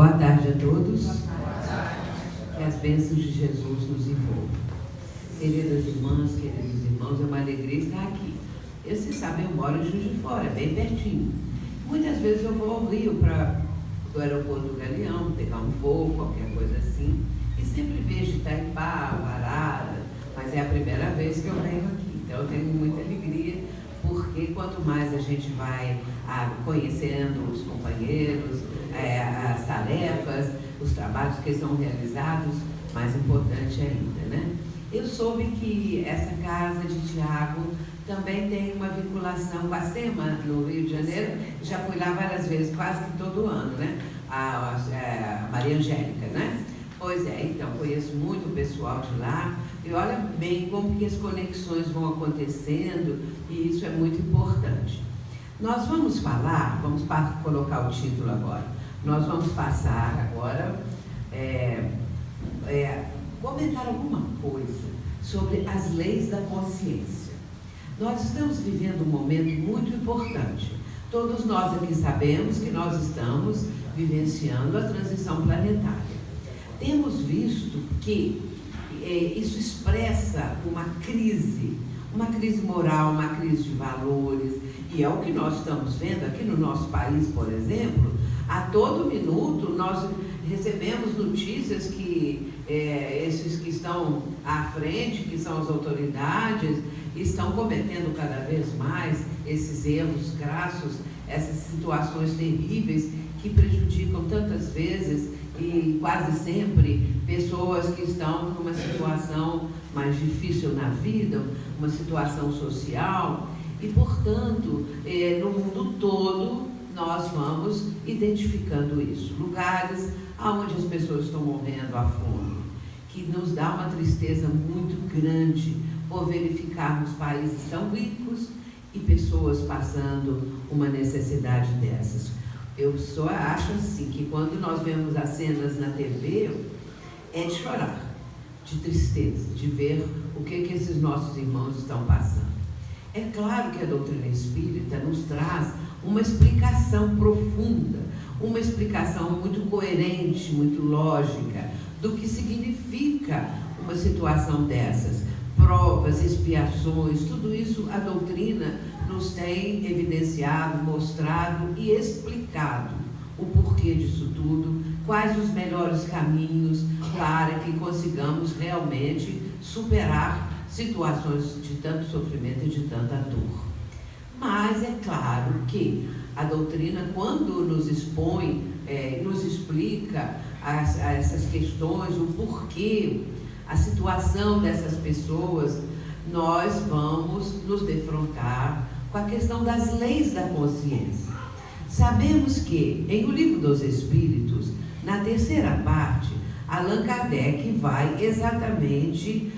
Boa tarde a todos. Que as bênçãos de Jesus nos envolvam. Queridas irmãs, queridos irmãos, é uma alegria estar aqui. Vocês sabem, eu moro em Juiz de Fora, bem pertinho. Muitas vezes eu vou ao Rio para o aeroporto do Galeão, pegar um voo, qualquer coisa assim. E sempre vejo Itaipá, Arara, mas é a primeira vez que eu venho aqui. Então eu tenho muita alegria, porque quanto mais a gente vai conhecendo os companheiros, as tarefas, os trabalhos que são realizados, mais importante ainda, né? Eu soube que essa casa de Tiago também tem uma vinculação com a SEMA, no Rio de Janeiro. Já fui lá várias vezes, quase que todo ano, né? A Maria Angélica, né? Pois é, então, conheço muito o pessoal de lá. E olha bem como que as conexões vão acontecendo, e isso é muito importante. Nós vamos falar, vamos colocar o título agora. Nós vamos passar agora, comentar alguma coisa sobre as leis da consciência. Nós estamos vivendo um momento muito importante. Todos nós aqui sabemos que nós estamos vivenciando a transição planetária. Temos visto que isso expressa uma crise moral, uma crise de valores, e é o que nós estamos vendo aqui no nosso país, por exemplo. A todo minuto nós recebemos notícias que esses que estão à frente, que são as autoridades, estão cometendo cada vez mais esses erros crassos, essas situações terríveis que prejudicam tantas vezes e quase sempre pessoas que estão numa situação mais difícil na vida, uma situação social, e portanto, no mundo todo, nós vamos identificando isso. Lugares onde as pessoas estão morrendo à fome, que nos dá uma tristeza muito grande por verificarmos países tão ricos e pessoas passando uma necessidade dessas. Eu só acho assim, que quando nós vemos as cenas na TV, é de chorar, de tristeza, de ver o que esses nossos irmãos estão passando. É claro que a doutrina espírita nos traz uma explicação profunda, uma explicação muito coerente, muito lógica, do que significa uma situação dessas. Provas, expiações, tudo isso a doutrina nos tem evidenciado, mostrado e explicado o porquê disso tudo, quais os melhores caminhos para que consigamos realmente superar situações de tanto sofrimento e de tanta dor. Mas é claro que a doutrina, quando nos expõe, nos explica essas questões, o porquê, a situação dessas pessoas, nós vamos nos defrontar com a questão das leis da consciência. Sabemos que, em O Livro dos Espíritos, na terceira parte, Allan Kardec vai exatamente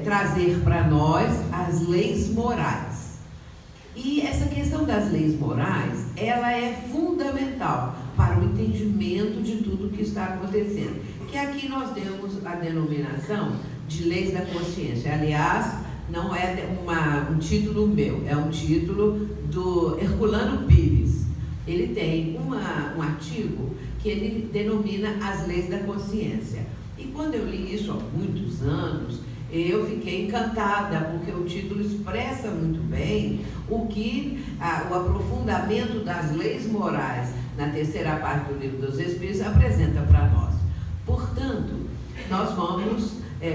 trazer para nós as leis morais. E essa questão das leis morais, ela é fundamental para o entendimento de tudo o que está acontecendo. Que aqui nós temos a denominação de leis da consciência. Aliás, não é um título meu, é um título do Herculano Pires. Ele tem um artigo que ele denomina as leis da consciência. E quando eu li isso há muitos anos, eu fiquei encantada, porque o título expressa muito bem o aprofundamento das leis morais na terceira parte do Livro dos Espíritos apresenta para nós. Portanto, nós vamos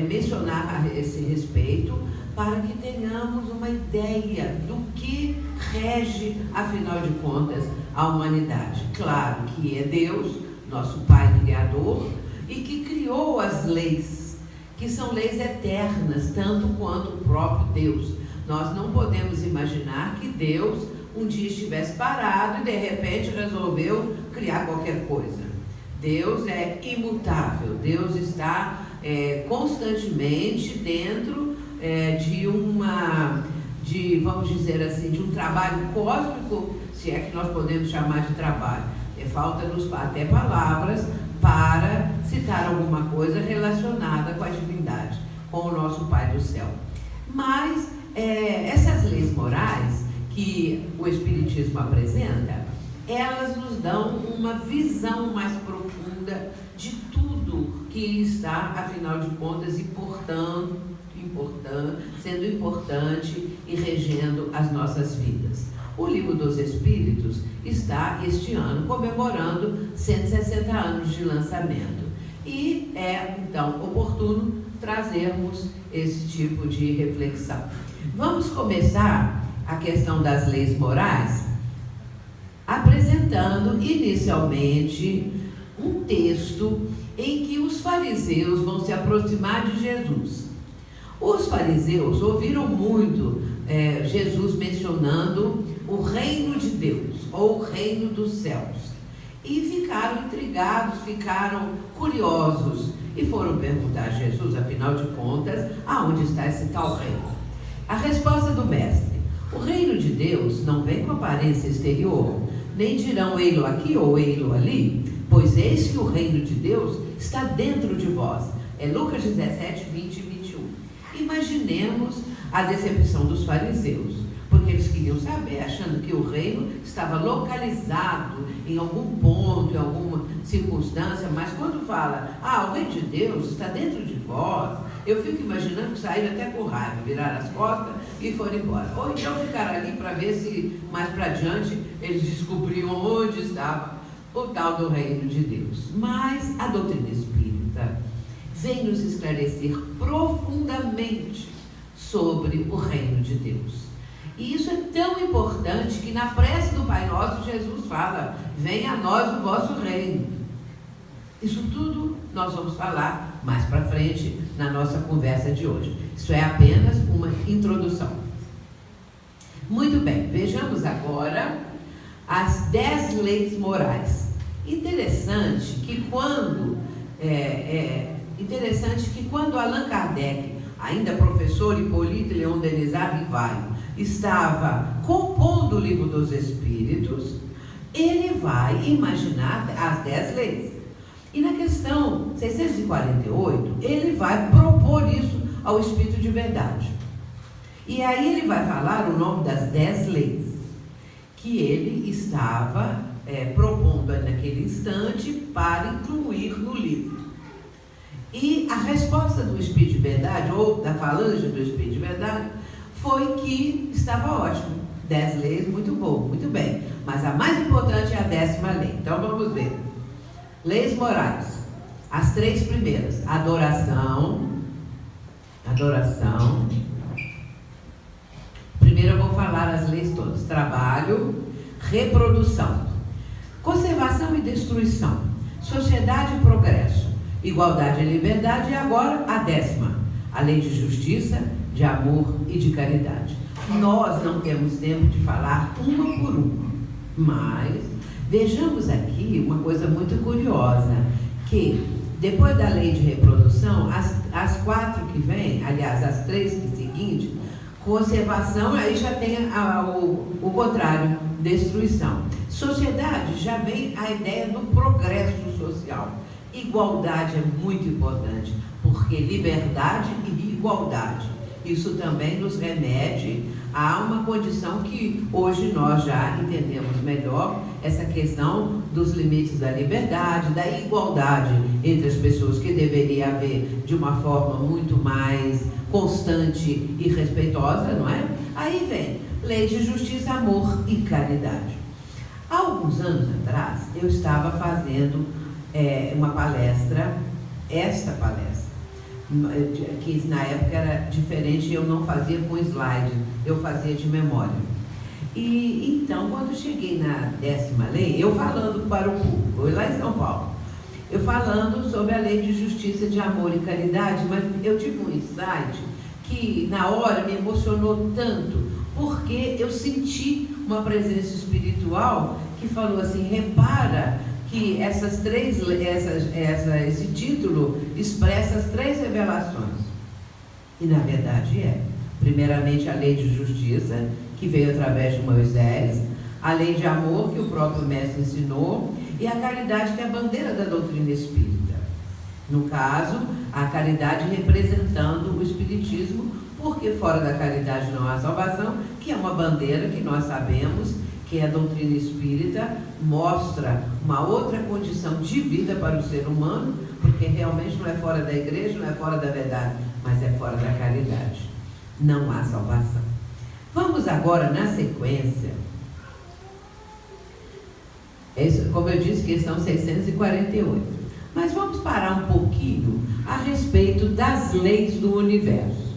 mencionar a esse respeito para que tenhamos uma ideia do que rege, afinal de contas, a humanidade. Claro que é Deus, nosso Pai Criador, e que criou as leis, que são leis eternas, tanto quanto o próprio Deus. Nós não podemos imaginar que Deus um dia estivesse parado e de repente resolveu criar qualquer coisa. Deus é imutável, Deus está constantemente dentro vamos dizer assim, de um trabalho cósmico, se é que nós podemos chamar de trabalho. Falta-nos até palavras para citar alguma coisa relacionada com a divindade, com o nosso Pai do céu. Mas essas leis morais que o Espiritismo apresenta, elas nos dão uma visão mais profunda de tudo que está, afinal de contas, sendo importante e regendo as nossas vidas. O Livro dos Espíritos está, este ano, comemorando 160 anos de lançamento. E é, então, oportuno trazermos esse tipo de reflexão. Vamos começar a questão das leis morais apresentando inicialmente um texto em que os fariseus vão se aproximar de Jesus. Os fariseus ouviram muito Jesus mencionando o reino de Deus, ou o reino dos céus, e ficaram intrigados, ficaram curiosos, e foram perguntar a Jesus, afinal de contas, aonde está esse tal reino? A resposta do mestre: o reino de Deus não vem com aparência exterior, nem dirão ei-lo aqui ou ei-lo ali, pois eis que o reino de Deus está dentro de vós. É Lucas 17, 20 e 21. Imaginemos a decepção dos fariseus, porque eles queriam saber, achando que o reino estava localizado em algum ponto, em alguma circunstância, mas quando fala, o reino de Deus está dentro de vós, eu fico imaginando que saíram até com raiva, viraram as costas e foram embora. Ou então ficaram ali para ver se mais para diante eles descobriam onde estava o tal do reino de Deus. Mas a doutrina espírita vem nos esclarecer profundamente sobre o reino de Deus. E isso é tão importante que na prece do Pai Nosso, Jesus fala: venha a nós o vosso reino. Isso tudo nós vamos falar mais para frente na nossa conversa de hoje. Isso é apenas uma introdução. Muito bem, vejamos agora as 10 leis morais. Interessante que quando Allan Kardec, ainda professor Hipólito Leon Denis Rivaio, estava compondo o Livro dos Espíritos, ele vai imaginar as 10 leis. E na questão 648, ele vai propor isso ao Espírito de Verdade. E aí ele vai falar o nome das 10 leis que ele estava propondo naquele instante para incluir no livro. E a resposta do Espírito de Verdade, ou da falange do Espírito de Verdade, foi que estava ótimo. 10 leis, muito bom, muito bem. Mas a mais importante é a 10ª lei. Então vamos ver. Leis morais. As 3 primeiras. Adoração. Primeiro eu vou falar as leis todas. Trabalho, reprodução, conservação e destruição, sociedade e progresso, igualdade e liberdade, e agora a 10ª, a lei de justiça, de amor e de caridade. Nós não temos tempo de falar uma por uma, mas vejamos aqui uma coisa muito curiosa, que depois da lei de reprodução, as 4 que vêm, aliás, as 3 seguintes, conservação, aí já tem o contrário, destruição. Sociedade, já vem a ideia do progresso social. Igualdade é muito importante, porque liberdade e igualdade, isso também nos remete a uma condição que hoje nós já entendemos melhor, essa questão dos limites da liberdade, da igualdade entre as pessoas, que deveria haver de uma forma muito mais constante e respeitosa, não é? Aí vem lei de justiça, amor e caridade. Há alguns anos atrás, eu estava fazendo uma palestra, esta palestra, que na época era diferente, eu não fazia com slide, eu fazia de memória. E então, quando cheguei na 10ª lei, eu falando para o público, lá em São Paulo, eu falando sobre a lei de justiça, de amor e caridade, mas eu tive um insight que na hora me emocionou tanto, porque eu senti uma presença espiritual que falou assim: repara que esse título expressa as 3 revelações. E na verdade primeiramente a lei de justiça, que veio através de Moisés, a lei de amor, que o próprio mestre ensinou, e a caridade, que é a bandeira da doutrina espírita. No caso, a caridade representando o espiritismo, porque fora da caridade não há salvação, que é uma bandeira que nós sabemos que é a doutrina espírita, mostra uma outra condição de vida para o ser humano, porque realmente não é fora da igreja, não é fora da verdade, mas é fora da caridade. Não há salvação. Vamos agora, na sequência, como eu disse, questão 648. Mas vamos parar um pouquinho a respeito das leis do universo.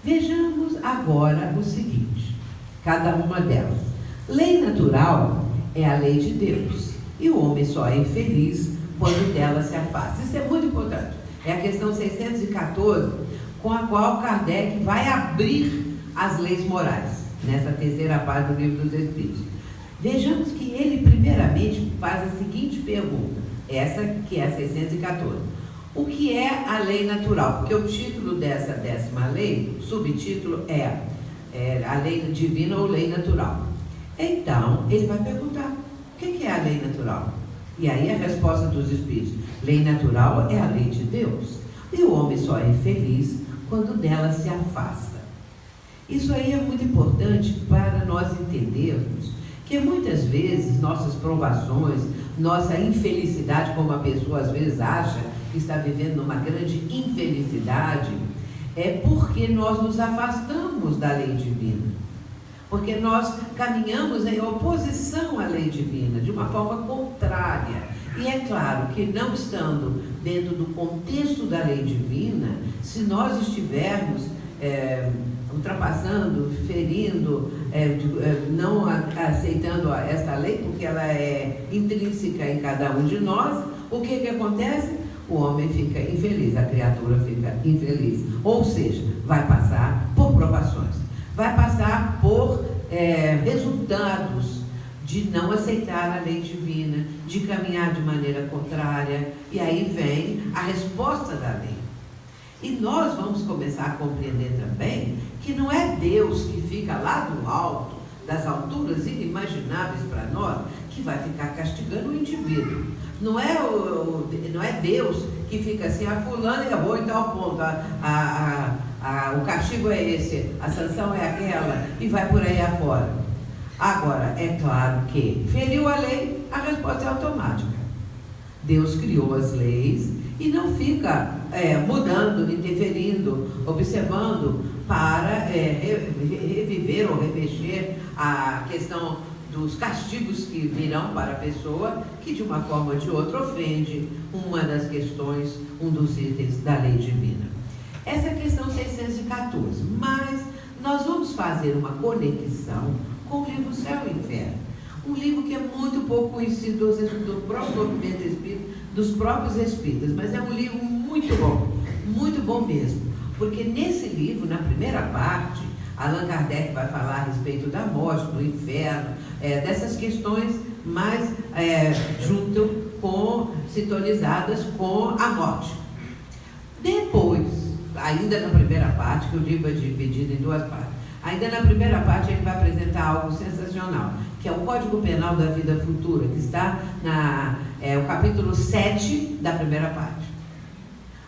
Vejamos agora o seguinte, cada uma delas. Lei natural é a lei de Deus, e o homem só é infeliz quando dela se afasta. Isso é muito importante. É a questão 614, com a qual Kardec vai abrir as leis morais, nessa terceira parte do Livro dos Espíritos. Vejamos que ele primeiramente faz a seguinte pergunta, essa que é a 614. O que é a lei natural? Porque o título dessa 10ª lei, o subtítulo é a lei divina ou lei natural. Então, ele vai perguntar, o que é a lei natural? E aí a resposta dos Espíritos, lei natural é a lei de Deus, e o homem só é feliz quando dela se afasta. Isso aí é muito importante para nós entendermos que muitas vezes nossas provações, nossa infelicidade, como a pessoa às vezes acha que está vivendo numa grande infelicidade, é porque nós nos afastamos da lei divina. Porque nós caminhamos em oposição à lei divina, de uma forma contrária. E é claro que não estando dentro do contexto da lei divina, se nós estivermos ultrapassando, ferindo, não aceitando esta lei, porque ela é intrínseca em cada um de nós, o que acontece? O homem fica infeliz, a criatura fica infeliz. Ou seja, vai passar por provações, vai passar por resultados de não aceitar a lei divina, de caminhar de maneira contrária, e aí vem a resposta da lei. E nós vamos começar a compreender também que não é Deus que fica lá do alto, das alturas inimagináveis para nós, que vai ficar castigando o indivíduo. Não é Deus que fica assim, fulano errou em tal ponto, o castigo é esse, a sanção é aquela, e vai por aí afora. Agora, é claro que feriu a lei, a resposta é automática. Deus criou as leis e não fica mudando, interferindo, observando para reviver ou remexer a questão dos castigos que virão para a pessoa que de uma forma ou de outra ofende uma das questões, um dos itens da lei divina. Essa é a questão 614, mas nós vamos fazer uma conexão com o livro Céu e Inferno, um livro que é muito pouco conhecido do próprio movimento espírita, dos próprios espíritas, mas é um livro muito bom mesmo, porque nesse livro, na primeira parte, Allan Kardec vai falar a respeito da morte, do inferno, dessas questões mais sintonizadas com a morte. Depois, ainda na primeira parte, que o livro é dividido em duas partes, ainda na primeira parte ele vai apresentar algo sensacional, que é o Código Penal da Vida Futura, que está o capítulo 7 da primeira parte.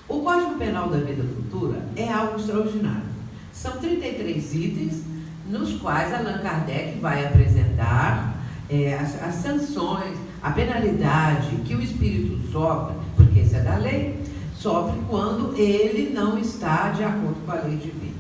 O Código Penal da Vida Futura é algo extraordinário. São 33 itens, nos quais Allan Kardec vai apresentar as sanções, a penalidade que o espírito sofre, porque isso é da lei, sofre quando ele não está de acordo com a lei divina.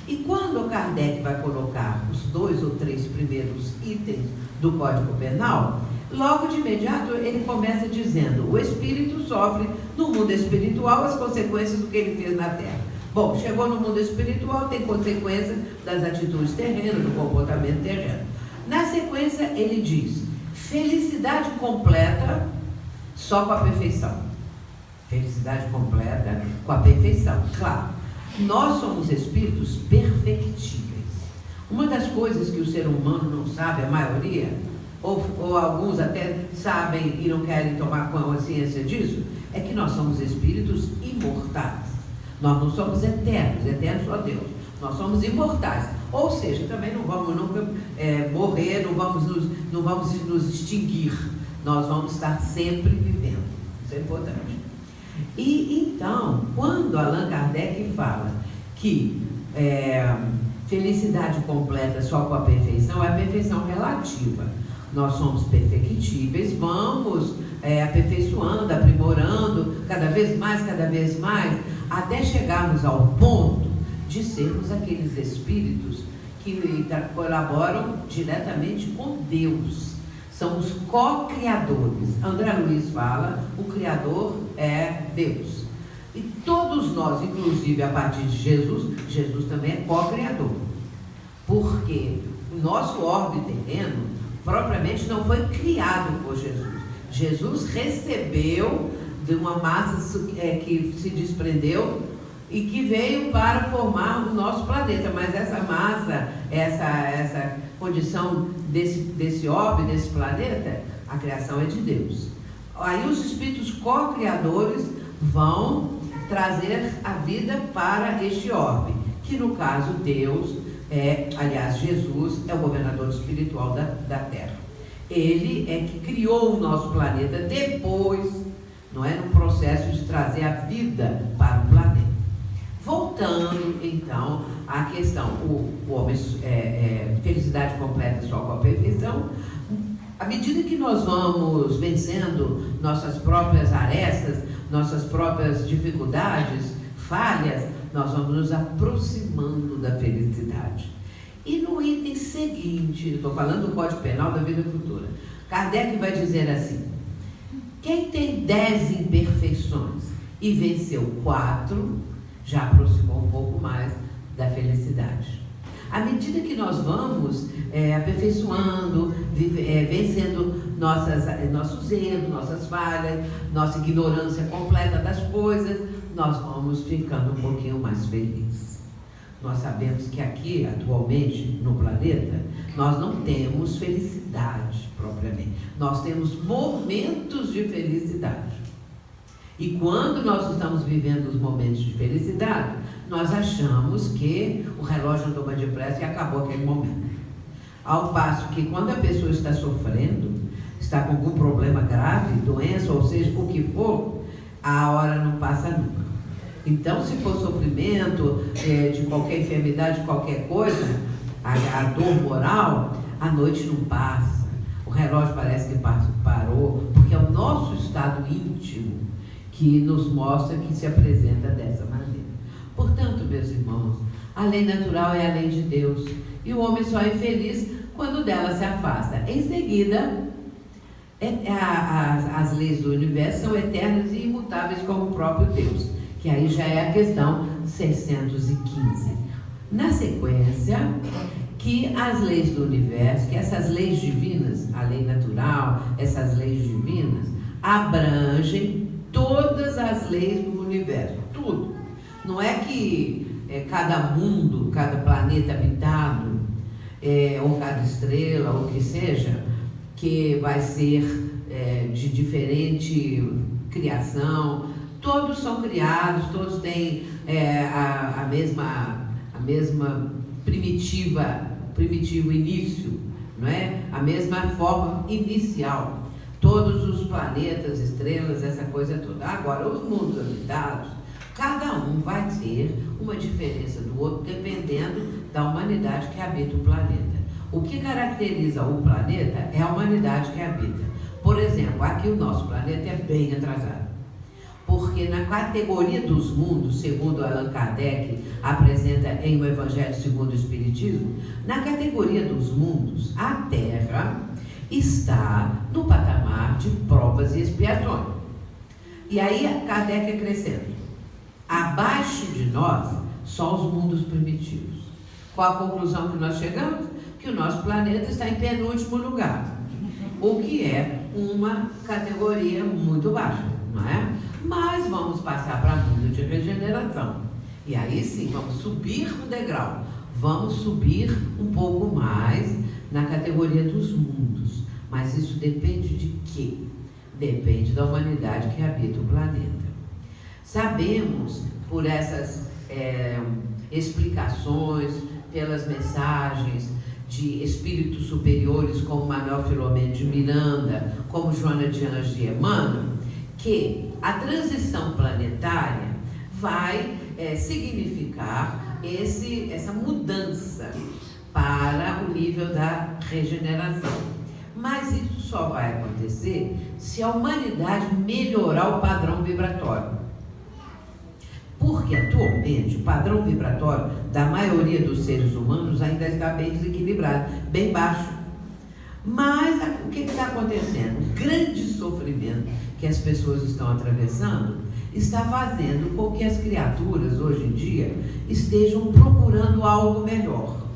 E quando o Kardec vai colocar os 2 ou 3 primeiros itens do Código Penal, logo de imediato ele começa dizendo: o espírito sofre no mundo espiritual as consequências do que ele fez na Terra. Bom, chegou no mundo espiritual, tem consequências das atitudes terrenas, do comportamento terreno. Na sequência ele diz: felicidade completa só com a perfeição. Felicidade completa com a perfeição. Claro, nós somos espíritos perfectíveis. Uma das coisas que o ser humano não sabe, a maioria, ou alguns até sabem e não querem tomar consciência disso, é que nós somos espíritos imortais. Nós não somos eternos só Deus. Nós somos imortais. Ou seja, também não vamos nunca morrer, não vamos nos extinguir. Nós vamos estar sempre vivendo. Isso é importante. E então, quando Allan Kardec fala que Felicidade completa só com a perfeição é a perfeição relativa. Nós somos perfectíveis, vamos aperfeiçoando, aprimorando cada vez mais, até chegarmos ao ponto de sermos aqueles espíritos que colaboram diretamente com Deus. São os co-criadores. André Luiz fala, o Criador é Deus. E todos nós, inclusive a partir de Jesus também é co-criador. Porque o nosso orbe terreno, propriamente, não foi criado por Jesus. Jesus recebeu de uma massa que se desprendeu e que veio para formar o nosso planeta. Mas essa massa, essa condição desse orbe, desse planeta, a criação é de Deus. Aí os espíritos co-criadores vão trazer a vida para este orbe, que no caso Deus Jesus é o governador espiritual da Terra. Ele é que criou o nosso planeta depois, não é, no processo de trazer a vida para o planeta. Voltando então à questão, o homem felicidade completa só com a perfeição. À medida que nós vamos vencendo nossas próprias arestas, nossas próprias dificuldades, falhas, nós vamos nos aproximando da felicidade. E no item seguinte, estou falando do Código Penal da Vida Futura, Kardec vai dizer assim: quem tem 10 imperfeições e venceu 4, já aproximou um pouco mais da felicidade. À medida que nós vamos aperfeiçoando, vencendo nossos erros, nossas falhas, nossa ignorância completa das coisas, nós vamos ficando um pouquinho mais felizes. Nós sabemos que aqui, atualmente, no planeta, nós não temos felicidade propriamente. Nós temos momentos de felicidade. E quando nós estamos vivendo os momentos de felicidade, nós achamos que o relógio andou mais depressa e acabou aquele momento. Ao passo que quando a pessoa está sofrendo, está com algum problema grave, doença, ou seja, o que for, a hora não passa nunca. Então, se for sofrimento de qualquer enfermidade, qualquer coisa, a dor moral, a noite não passa. O relógio parece que parou, porque é o nosso estado íntimo que nos mostra que se apresenta dessa maneira. Portanto, meus irmãos, a lei natural é a lei de Deus, e o homem só é infeliz quando dela se afasta. Em seguida, as leis do universo são eternas e imutáveis como o próprio Deus, que aí já é a questão 615. Na sequência, que as leis do universo, que essas leis divinas, a lei natural, essas leis divinas, abrangem todas as leis do universo, tudo. Não é que cada mundo, cada planeta habitado, ou cada estrela, ou o que seja, que vai ser de diferente criação. Todos são criados, todos têm a mesma primitivo início, não é? A mesma forma inicial. Todos os planetas, estrelas, essa coisa toda. Agora, os mundos habitados, cada um vai ter uma diferença do outro, dependendo da humanidade que habita o planeta. O que caracteriza o planeta é a humanidade que habita. Por exemplo, aqui o nosso planeta é bem atrasado. Porque na categoria dos mundos, segundo Allan Kardec apresenta em O Evangelho segundo o Espiritismo, na categoria dos mundos, a Terra está no patamar de provas e expiações. E aí Kardec acrescenta: abaixo de nós, só os mundos primitivos. Qual a conclusão que nós chegamos? Que o nosso planeta está em penúltimo lugar, o que é uma categoria muito baixa, não é? Mas vamos passar para mundo de regeneração. E aí sim, vamos subir um degrau. Vamos subir um pouco mais na categoria dos mundos. Mas isso depende de quê? Depende da humanidade que habita o planeta. Sabemos, por essas explicações, pelas mensagens de espíritos superiores como Manuel Filomeno de Miranda, como Joana de Anjos de Emmanuel, que a transição planetária vai significar essa mudança para o nível da regeneração. Mas isso só vai acontecer se a humanidade melhorar o padrão vibratório. Porque atualmente o padrão vibratório da maioria dos seres humanos ainda está bem desequilibrado, bem baixo. Mas o que está acontecendo? O grande sofrimento que as pessoas estão atravessando está fazendo com que as criaturas hoje em dia estejam procurando algo melhor,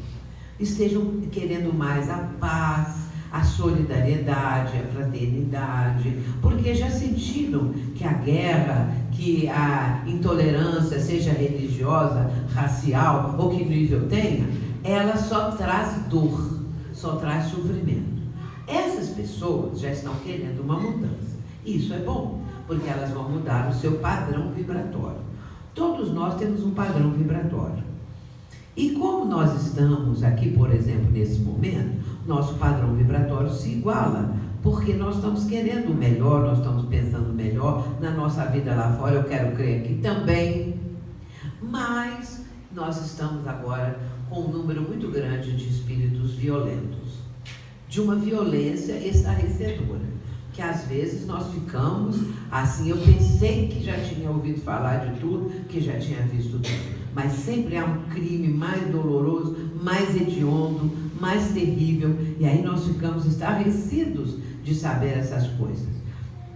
estejam querendo mais a paz, a solidariedade, a fraternidade, porque já sentiram que a guerra, que a intolerância, seja religiosa, racial ou que nível tenha, ela só traz dor, só traz sofrimento. Essas pessoas já estão querendo uma mudança. Isso é bom, porque elas vão mudar o seu padrão vibratório. Todos nós temos um padrão vibratório. E como nós estamos aqui, por exemplo, nesse momento, nosso padrão vibratório se iguala, porque nós estamos querendo o melhor, nós estamos pensando melhor na nossa vida lá fora, eu quero crer aqui também. Mas nós estamos agora com um número muito grande de espíritos violentos, de uma violência estarrecedora, que às vezes nós ficamos assim, eu pensei que já tinha ouvido falar de tudo, que já tinha visto tudo, mas sempre há um crime mais doloroso, mais hediondo, mais terrível, e aí nós ficamos estarrecidos de saber essas coisas.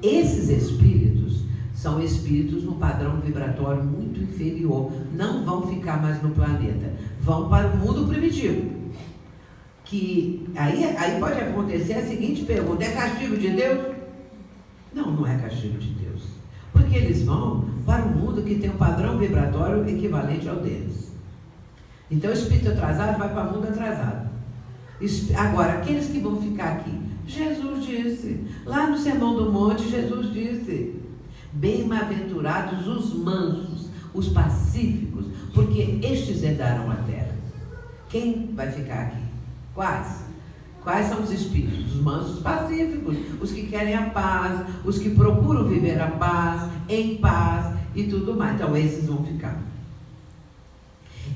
Esses espíritos são espíritos no padrão vibratório muito inferior, não vão ficar mais no planeta, vão para o mundo primitivo. Que aí pode acontecer a seguinte pergunta: é castigo de Deus? Não, não é castigo de Deus, porque eles vão para um mundo que tem um padrão vibratório equivalente ao deles. Então o espírito atrasado vai para o mundo atrasado. Agora, aqueles que vão ficar aqui, Jesus disse, lá no Sermão do Monte, Jesus disse: bem-aventurados os mansos, os pacíficos, porque estes herdarão a terra. Quem vai ficar aqui? Quais? Quais são os espíritos? Os mansos pacíficos, os que querem a paz, os que procuram viver a paz, em paz e tudo mais. Então esses vão ficar.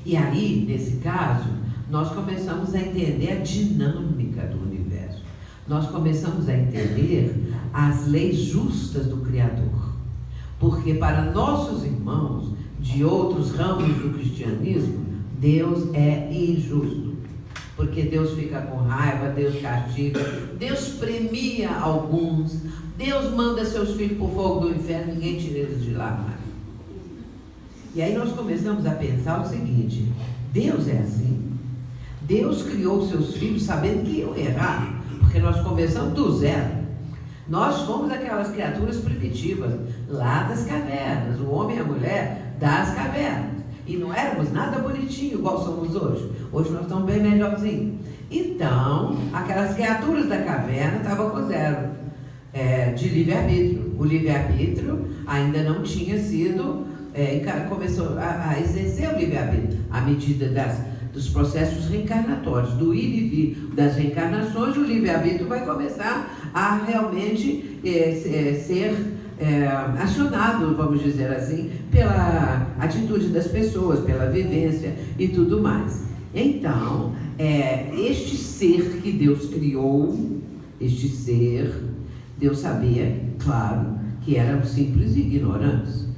E aí, nesse caso, nós começamos a entender a dinâmica do universo. Nós começamos a entender as leis justas do Criador. Porque para nossos irmãos de outros ramos do cristianismo, Deus é injusto. Porque Deus fica com raiva, Deus castiga, Deus premia alguns, Deus manda seus filhos para o fogo do inferno, ninguém tira eles de lá mais. E aí nós começamos a pensar o seguinte: Deus é assim, Deus criou seus filhos sabendo que iam errar, porque nós começamos do zero. Nós fomos aquelas criaturas primitivas, lá das cavernas, o homem e a mulher das cavernas. E não éramos nada bonitinho igual somos hoje. Hoje nós estamos bem melhorzinhos. Então, aquelas criaturas da caverna estavam com zero de livre-arbítrio. O livre-arbítrio ainda não tinha sido, começou a exercer o livre-arbítrio à medida dos processos reencarnatórios, do ir e vir das reencarnações. O livre-arbítrio vai começar a realmente ser acionado, vamos dizer assim, pela atitude das pessoas, pela vivência e tudo mais. Então, este ser que Deus criou, este ser, Deus sabia, claro, que eram simples ignorantes.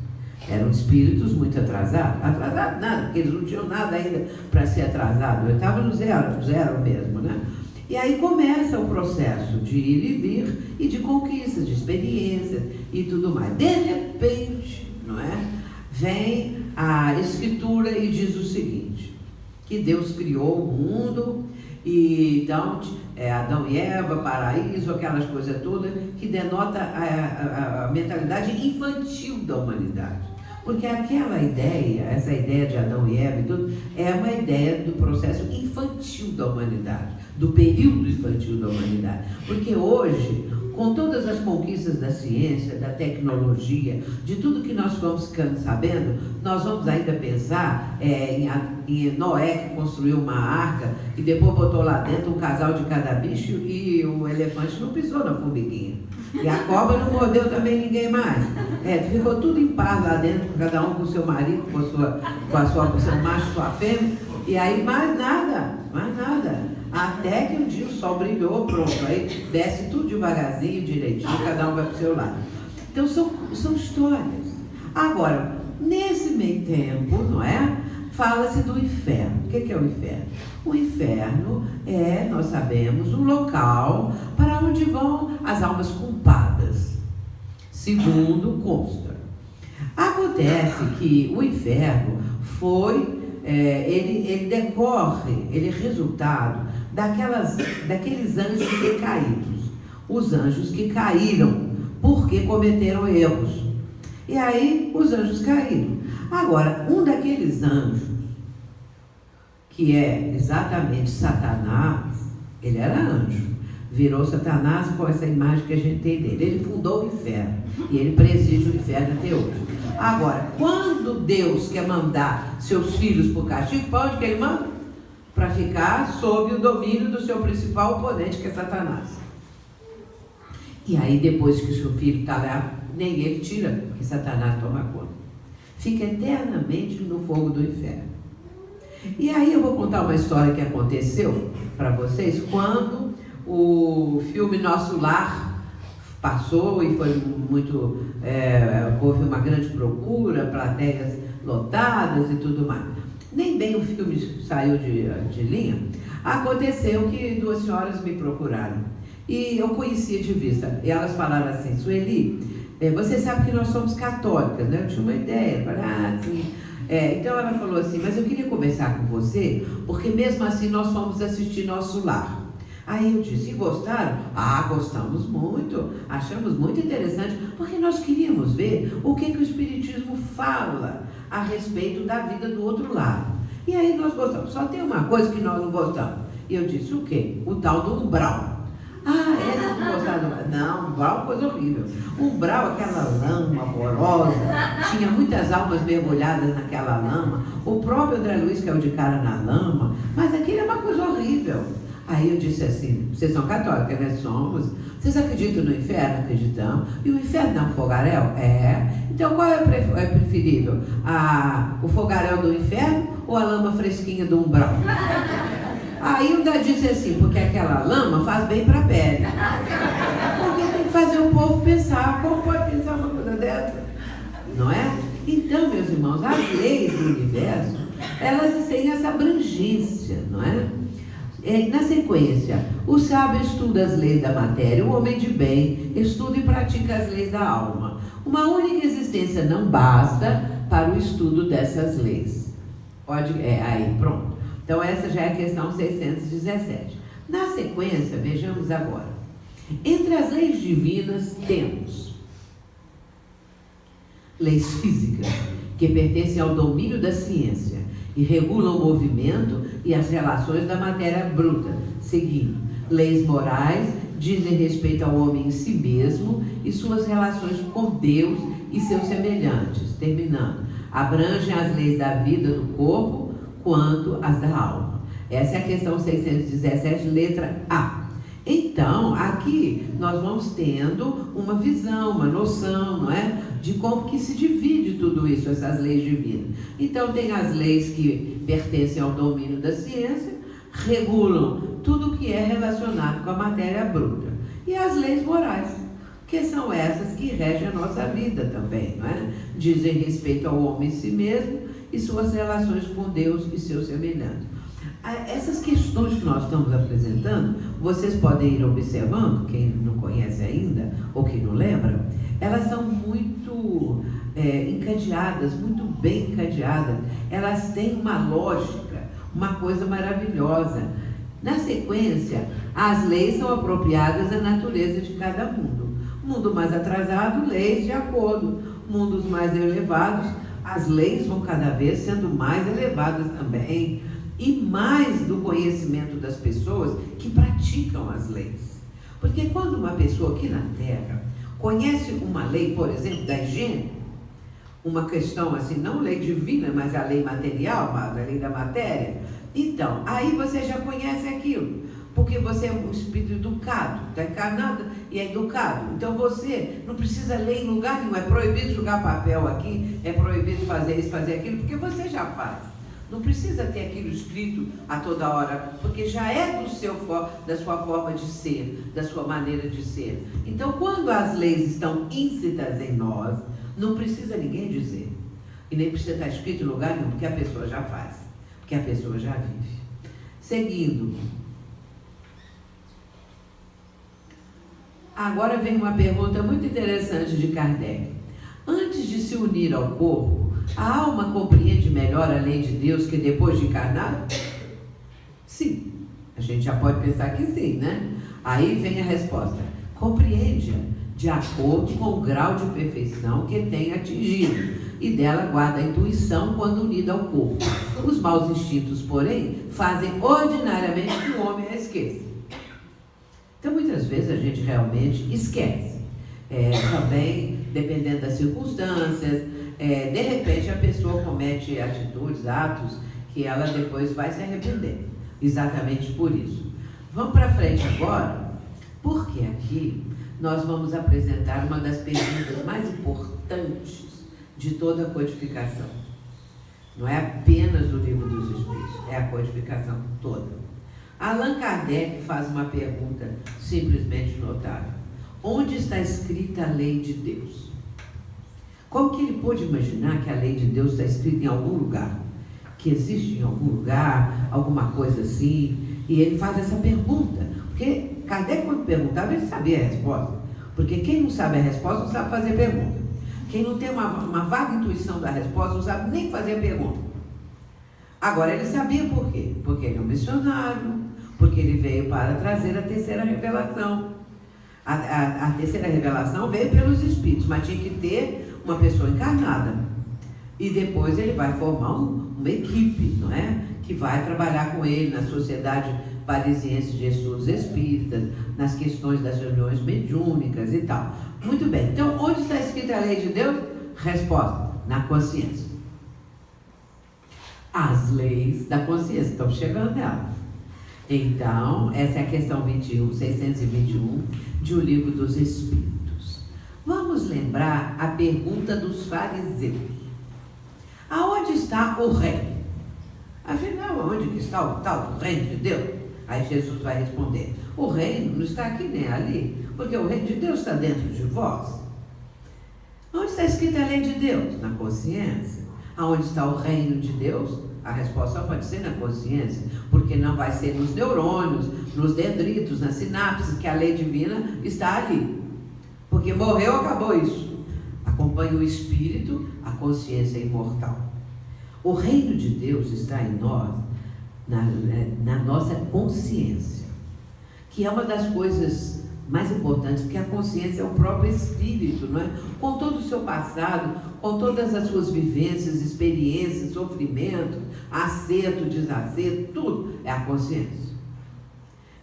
Eram espíritos muito atrasados. Atrasados nada, porque eles não tinham nada ainda para ser atrasados. Eu estava no zero mesmo, né? E aí começa o processo de ir e vir e de conquista, de experiência e tudo mais. De repente, não é? Vem a Escritura e diz o seguinte: que Deus criou o mundo e então Adão e Eva, paraíso, aquelas coisas todas que denota a mentalidade infantil da humanidade. Porque aquela ideia, essa ideia de Adão e Eva e tudo, é uma ideia do processo infantil da humanidade, do período infantil da humanidade. Porque hoje, com todas as conquistas da ciência, da tecnologia, de tudo que nós vamos ficando sabendo, nós vamos ainda pensar em Noé, que construiu uma arca e depois botou lá dentro um casal de cada bicho e o elefante não pisou na formiguinha. E a cobra não mordeu também ninguém mais. Ficou tudo em paz lá dentro, cada um com o seu marido, com o seu macho, sua fêmea. E aí mais nada. Até que um dia o sol brilhou, pronto. Aí desce tudo devagarzinho, direitinho, cada um vai para o seu lado. Então são histórias. Agora, nesse meio tempo, não é? Fala-se do inferno. O que é o inferno? O inferno é, nós sabemos, um local para onde vão as almas culpadas, segundo consta. Acontece que o inferno ele decorre, ele é resultado daqueles anjos decaídos, os anjos que caíram porque cometeram erros. E aí os anjos caíram. Agora, um daqueles anjos, que é exatamente Satanás, ele era anjo, virou Satanás com essa imagem que a gente tem dele. Ele fundou o inferno e ele preside o inferno até hoje. Agora, quando Deus quer mandar seus filhos para o castigo, para onde que ele manda? Para ficar sob o domínio do seu principal oponente, que é Satanás. E aí, depois que o seu filho está lá, nem ele tira, porque Satanás toma conta. Fica eternamente no fogo do inferno. E aí eu vou contar uma história que aconteceu para vocês quando o filme Nosso Lar passou e foi muito... houve uma grande procura, plateias lotadas e tudo mais. Nem bem o filme saiu de linha. Aconteceu que duas senhoras me procuraram. E eu conhecia de vista. E elas falaram assim: Sueli, você sabe que nós somos católicas, né? Eu tinha uma ideia. Assim. Então ela falou assim: mas eu queria conversar com você, porque mesmo assim nós fomos assistir Nosso Lar. Aí eu disse: e gostaram? Ah, gostamos muito, achamos muito interessante, porque nós queríamos ver o que o Espiritismo fala a respeito da vida do outro lado. E aí nós gostamos. Só tem uma coisa que nós não gostamos. E eu disse: o quê? O tal do umbral. Ah, essa não gostaram? Não, umbral é uma coisa horrível. Umbral, aquela lama horrorosa, tinha muitas almas mergulhadas naquela lama. O próprio André Luiz caiu de cara na lama, mas aquilo é uma coisa horrível. Aí eu disse assim: vocês são católicas, né? Somos. Vocês acreditam no inferno? Acreditamos. E o inferno é um fogaréu? Então qual é preferível? O fogaréu do inferno ou a lama fresquinha do umbral? Aí o Da disse assim: porque aquela lama faz bem para a pele. Porque tem que fazer o povo pensar. Como pode pensar uma coisa dessa? Não é? Então, meus irmãos, as leis do universo, elas têm essa abrangência, não é? Na sequência, o sábio estuda as leis da matéria, o homem de bem estuda e pratica as leis da alma. Uma única existência não basta para o estudo dessas leis. Aí, pronto. Então essa já é a questão 617. Na sequência, vejamos agora. Entre as leis divinas temos leis físicas, que pertencem ao domínio da ciência e regulam o movimento e as relações da matéria bruta, seguindo. Leis morais dizem respeito ao homem em si mesmo e suas relações com Deus e seus semelhantes, terminando. Abrangem as leis da vida do corpo quanto as da alma. Essa é a questão 617, letra A. Então, aqui nós vamos tendo uma visão, uma noção, não é? De como que se divide tudo isso, essas leis divinas. Então, tem as leis que pertencem ao domínio da ciência, regulam tudo que é relacionado com a matéria bruta. E as leis morais, que são essas que regem a nossa vida também, não é? Dizem respeito ao homem em si mesmo e suas relações com Deus e seus semelhantes. Essas questões que nós estamos apresentando, vocês podem ir observando, quem não conhece ainda ou que não lembra, elas são muito encadeadas, muito bem encadeadas. Elas têm uma lógica, uma coisa maravilhosa. Na sequência, as leis são apropriadas à natureza de cada mundo. Mundo mais atrasado, leis de acordo. Mundos mais elevados, as leis vão cada vez sendo mais elevadas também. E mais do conhecimento das pessoas que praticam as leis. Porque quando uma pessoa aqui na Terra conhece uma lei, por exemplo, da higiene, uma questão assim, não lei divina, mas a lei material, a lei da matéria, então, aí você já conhece aquilo. Porque você é um espírito educado, está encarnado e é educado. Então você não precisa ler em lugar nenhum. É proibido jogar papel aqui, é proibido fazer isso, fazer aquilo, porque você já faz. Não precisa ter aquilo escrito a toda hora, porque já é da sua forma de ser, da sua maneira de ser. Então, quando as leis estão íncitas em nós, não precisa ninguém dizer. E nem precisa estar escrito em lugar nenhum, porque a pessoa já faz, porque a pessoa já vive. Seguindo. Agora vem uma pergunta muito interessante de Kardec. Antes de se unir ao corpo, a alma compreende melhor a lei de Deus que depois de encarnar? Sim. A gente já pode pensar que sim, né? Aí vem a resposta. Compreende-a de acordo com o grau de perfeição que tem atingido, e dela guarda a intuição quando unida ao corpo. Os maus instintos, porém, fazem ordinariamente que o homem a esqueça. Então, muitas vezes a gente realmente esquece. Também, dependendo das circunstâncias, de repente a pessoa comete atitudes, atos, que ela depois vai se arrepender. Exatamente por isso. Vamos para frente agora, porque aqui nós vamos apresentar uma das perguntas mais importantes de toda a codificação. Não é apenas do Livro dos Espíritos, é a codificação toda. Allan Kardec faz uma pergunta simplesmente notável. Onde está escrita a lei de Deus? Como que ele pôde imaginar que a lei de Deus está escrita em algum lugar? Que existe em algum lugar, alguma coisa assim? E ele faz essa pergunta. Porque Kardec, quando perguntava, ele sabia a resposta. Porque quem não sabe a resposta não sabe fazer pergunta. Quem não tem uma vaga intuição da resposta não sabe nem fazer a pergunta. Agora, ele sabia por quê? Porque ele é um missionário, porque ele veio para trazer a terceira revelação. A terceira revelação veio pelos Espíritos, mas tinha que ter uma pessoa encarnada. E depois ele vai formar uma equipe, não é? Que vai trabalhar com ele na Sociedade Parisiense de Estudos Espíritas, nas questões das reuniões mediúnicas e tal. Muito bem, então onde está escrita a lei de Deus? Resposta, na consciência. As leis da consciência estão chegando nela. Então, essa é a questão 621 de O Livro dos Espíritos. Vamos lembrar a pergunta dos fariseus. Aonde está o reino? Afinal, onde que está o tal reino de Deus? Aí Jesus vai responder, o reino não está aqui nem ali, porque o reino de Deus está dentro de vós. Onde está escrita a lei de Deus? Na consciência. Aonde está o reino de Deus? A resposta só pode ser na consciência, porque não vai ser nos neurônios, nos dendritos, nas sinapses, que a lei divina está ali. Porque morreu, acabou isso. Acompanha o espírito, a consciência é imortal. O reino de Deus está em nós, na nossa consciência, que é uma das coisas mais importantes, porque a consciência é o próprio espírito, não é? Com todo o seu passado, com todas as suas vivências, experiências, sofrimento, acerto, desacerto, tudo é a consciência.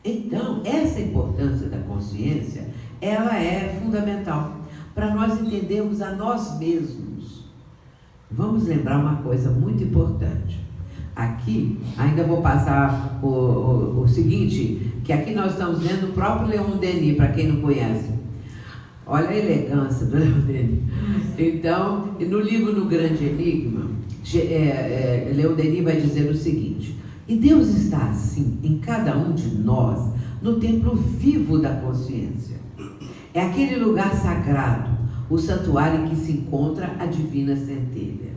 Então, essa importância da consciência, ela é fundamental para nós entendermos a nós mesmos. Vamos lembrar uma coisa muito importante. Aqui, ainda vou passar o seguinte, que aqui nós estamos vendo o próprio Leon Denis, para quem não conhece. Olha a elegância do Leon Denis. Então, no livro No Grande Enigma, Leon Denis vai dizer o seguinte, e Deus está assim em cada um de nós, no templo vivo da consciência. É aquele lugar sagrado, o santuário em que se encontra a divina centelha.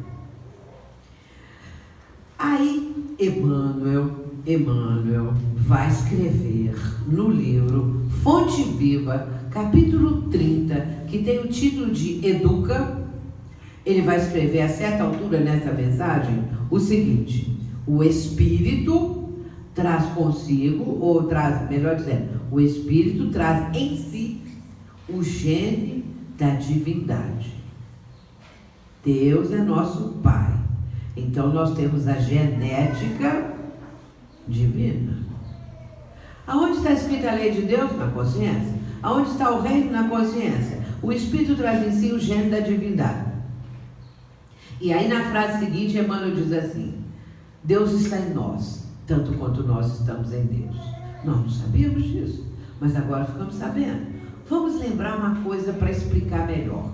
Aí, Emmanuel vai escrever no livro Fonte Viva, capítulo 30, que tem o título de Educa. Ele vai escrever a certa altura nessa mensagem o seguinte, o Espírito traz consigo, ou traz, melhor dizendo, o Espírito traz em si o gene da divindade. Deus é nosso Pai. Então nós temos a genética divina. Aonde está escrita a lei de Deus? Na consciência. Aonde está o reino? Na consciência. O Espírito traz em si o gene da divindade. E aí na frase seguinte, Emmanuel diz assim, Deus está em nós, tanto quanto nós estamos em Deus. Nós não sabíamos disso, mas agora ficamos sabendo. Vamos lembrar uma coisa para explicar melhor.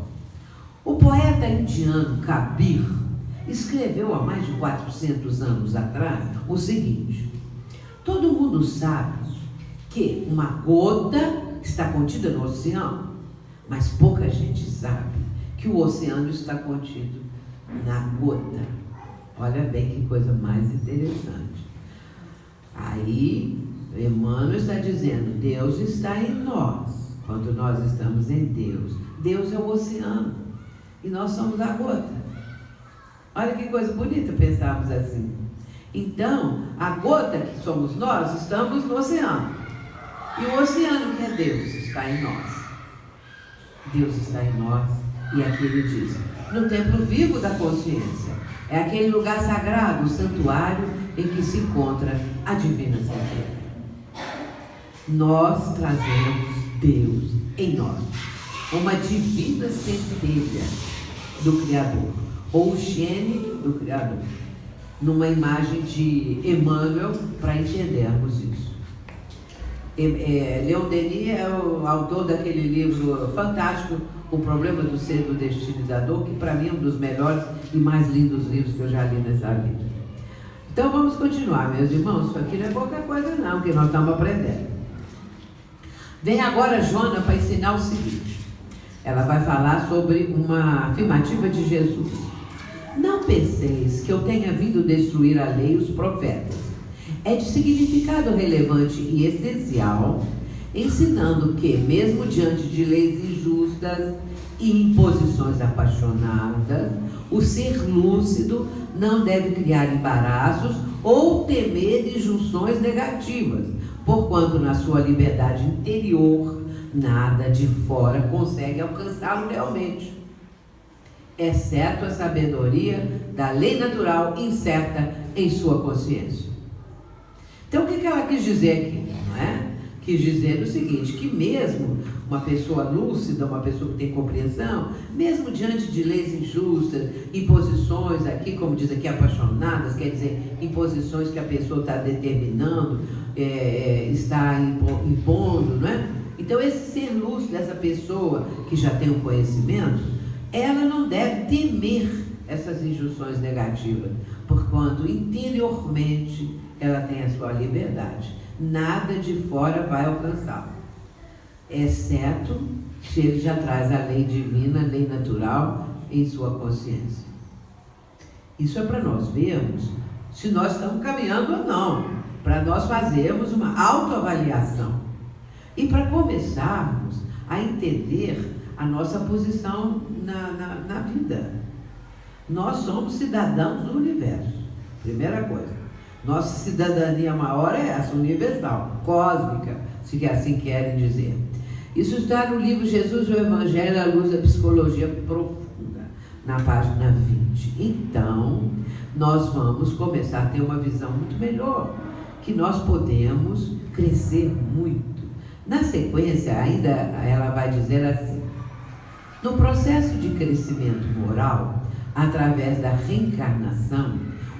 O poeta indiano Kabir escreveu há mais de 400 anos atrás o seguinte: todo mundo sabe que uma gota está contida no oceano, mas pouca gente sabe que o oceano está contido na gota. Olha bem que coisa mais interessante. Aí, Emmanuel está dizendo, Deus está em nós, quando nós estamos em Deus. Deus é o oceano e nós somos a gota. Olha que coisa bonita pensarmos assim. Então, a gota que somos nós, estamos no oceano. E o oceano que é Deus está em nós. Deus está em nós. E aqui ele diz, no templo vivo da consciência, é aquele lugar sagrado, o santuário em que se encontra a divina centelha. Nós trazemos Deus em nós, uma divina centelha do Criador, ou o gene do Criador, numa imagem de Emmanuel, para entendermos isso. Leon Denis é o autor daquele livro fantástico, O Problema do Ser, do Destino e da Dor, que para mim é um dos melhores e mais lindos livros que eu já li nessa vida. Então vamos continuar, meus irmãos. Isso aqui não é pouca coisa não, que nós estamos aprendendo. Vem agora Joana para ensinar o seguinte. Ela vai falar sobre uma afirmativa de Jesus. Não penseis que eu tenha vindo destruir a lei e os profetas. É de significado relevante e essencial, ensinando que, mesmo diante de leis injustas e imposições apaixonadas, o ser lúcido não deve criar embaraços ou temer injunções negativas, porquanto na sua liberdade interior, nada de fora consegue alcançá-lo realmente, exceto a sabedoria da lei natural incerta em sua consciência. Então, o que ela quis dizer aqui, não é? Quis dizer o seguinte, que mesmo uma pessoa lúcida, uma pessoa que tem compreensão, mesmo diante de leis injustas, imposições aqui, como diz aqui, apaixonadas, quer dizer, imposições que a pessoa está determinando, está impondo, não é? Então, esse ser lúcido, essa pessoa que já tem um conhecimento, ela não deve temer essas injunções negativas, porquanto interiormente ela tem a sua liberdade. Nada de fora vai alcançá-lo, exceto se ele já traz a lei divina, a lei natural em sua consciência. Isso é para nós vermos se nós estamos caminhando ou não, para nós fazermos uma autoavaliação e para começarmos a entender a nossa posição na vida. Nós somos cidadãos do universo, primeira coisa. Nossa cidadania maior é essa, universal, cósmica, se assim querem dizer. Isso está no livro Jesus, o Evangelho à Luz da Psicologia Profunda, na página 20. Então, nós vamos começar a ter uma visão muito melhor, que nós podemos crescer muito. Na sequência, ainda ela vai dizer assim, no processo de crescimento moral, através da reencarnação,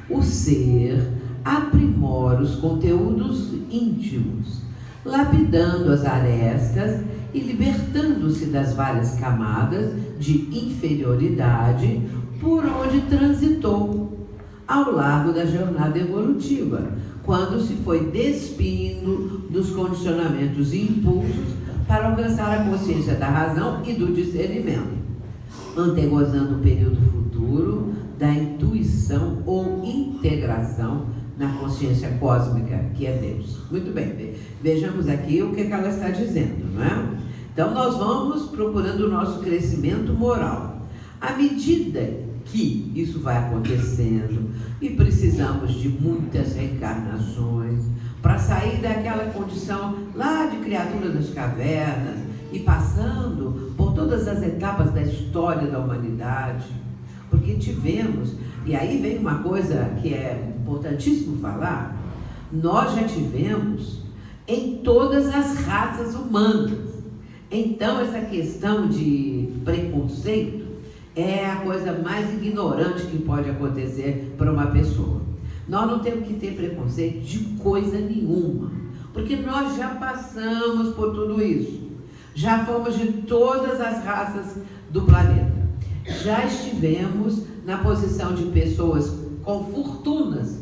o ser aprimora os conteúdos íntimos, lapidando as arestas e libertando-se das várias camadas de inferioridade por onde transitou ao largo da jornada evolutiva, quando se foi despindo dos condicionamentos e impulsos para alcançar a consciência da razão e do discernimento, antegozando o período futuro da intuição ou integração na consciência cósmica, que é Deus. Muito bem, vejamos aqui o que ela está dizendo, não é? Então, nós vamos procurando o nosso crescimento moral. À medida que isso vai acontecendo, e precisamos de muitas reencarnações, para sair daquela condição lá de criatura das cavernas, e passando por todas as etapas da história da humanidade, porque tivemos, e aí vem uma coisa que é importantíssimo falar, nós já tivemos em todas as raças humanas. Então, essa questão de preconceito é a coisa mais ignorante que pode acontecer para uma pessoa. Nós não temos que ter preconceito de coisa nenhuma, porque nós já passamos por tudo isso. Já fomos de todas as raças do planeta. Já estivemos na posição de pessoas com fortunas,